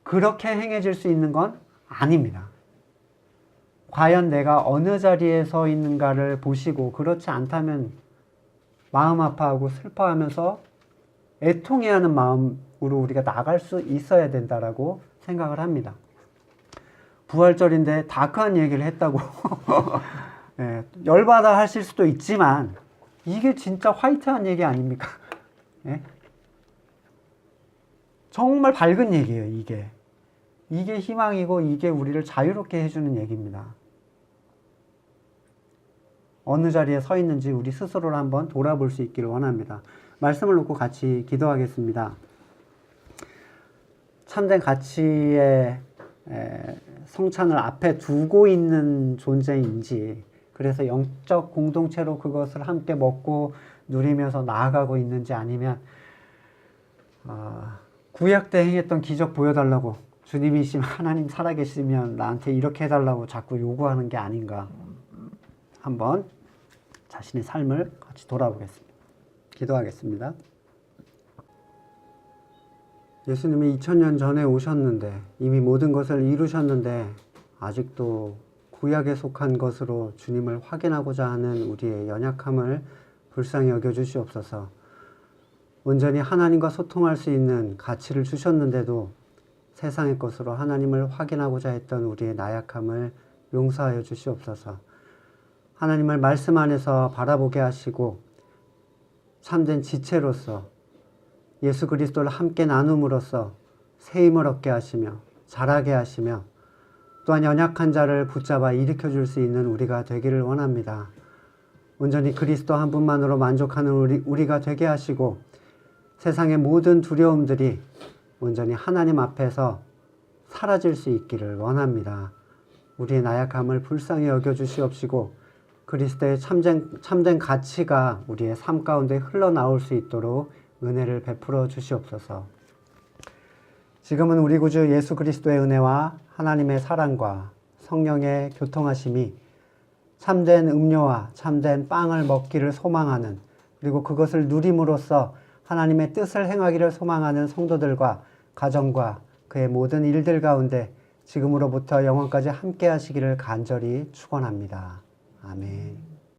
그렇게 행해질 수 있는 건 아닙니다. 과연 내가 어느 자리에 서 있는가를 보시고 그렇지 않다면 마음 아파하고 슬퍼하면서 애통해하는 마음으로 우리가 나갈 수 있어야 된다라고 생각을 합니다. 부활절인데 다크한 얘기를 했다고 예, 열받아 하실 수도 있지만 이게 진짜 화이트한 얘기 아닙니까? 예? 정말 밝은 얘기예요. 이게 희망이고 이게 우리를 자유롭게 해주는 얘기입니다. 어느 자리에 서 있는지 우리 스스로를 한번 돌아볼 수 있기를 원합니다. 말씀을 놓고 같이 기도하겠습니다. 참된 가치의 성찬을 앞에 두고 있는 존재인지, 그래서 영적 공동체로 그것을 함께 먹고 누리면서 나아가고 있는지, 아니면 구약 때 행했던 기적 보여달라고, 주님이시면 하나님 살아계시면 나한테 이렇게 해달라고 자꾸 요구하는 게 아닌가. 한번 자신의 삶을 같이 돌아보겠습니다. 기도하겠습니다. 예수님이 2000년 전에 오셨는데, 이미 모든 것을 이루셨는데 아직도 구약에 속한 것으로 주님을 확인하고자 하는 우리의 연약함을 불쌍히 여겨주시옵소서. 온전히 하나님과 소통할 수 있는 가치를 주셨는데도 세상의 것으로 하나님을 확인하고자 했던 우리의 나약함을 용서하여 주시옵소서. 하나님을 말씀 안에서 바라보게 하시고 참된 지체로서 예수 그리스도를 함께 나눔으로써 새 힘을 얻게 하시며 자라게 하시며 또한 연약한 자를 붙잡아 일으켜 줄 수 있는 우리가 되기를 원합니다. 온전히 그리스도 한 분만으로 만족하는 우리가 되게 하시고 세상의 모든 두려움들이 온전히 하나님 앞에서 사라질 수 있기를 원합니다. 우리의 나약함을 불쌍히 여겨주시옵시고 그리스도의 참된 가치가 우리의 삶 가운데 흘러나올 수 있도록 은혜를 베풀어 주시옵소서. 지금은 우리 구주 예수 그리스도의 은혜와 하나님의 사랑과 성령의 교통하심이 참된 음료와 참된 빵을 먹기를 소망하는, 그리고 그것을 누림으로써 하나님의 뜻을 행하기를 소망하는 성도들과 가정과 그의 모든 일들 가운데 지금으로부터 영원까지 함께 하시기를 간절히 축원합니다. 아멘.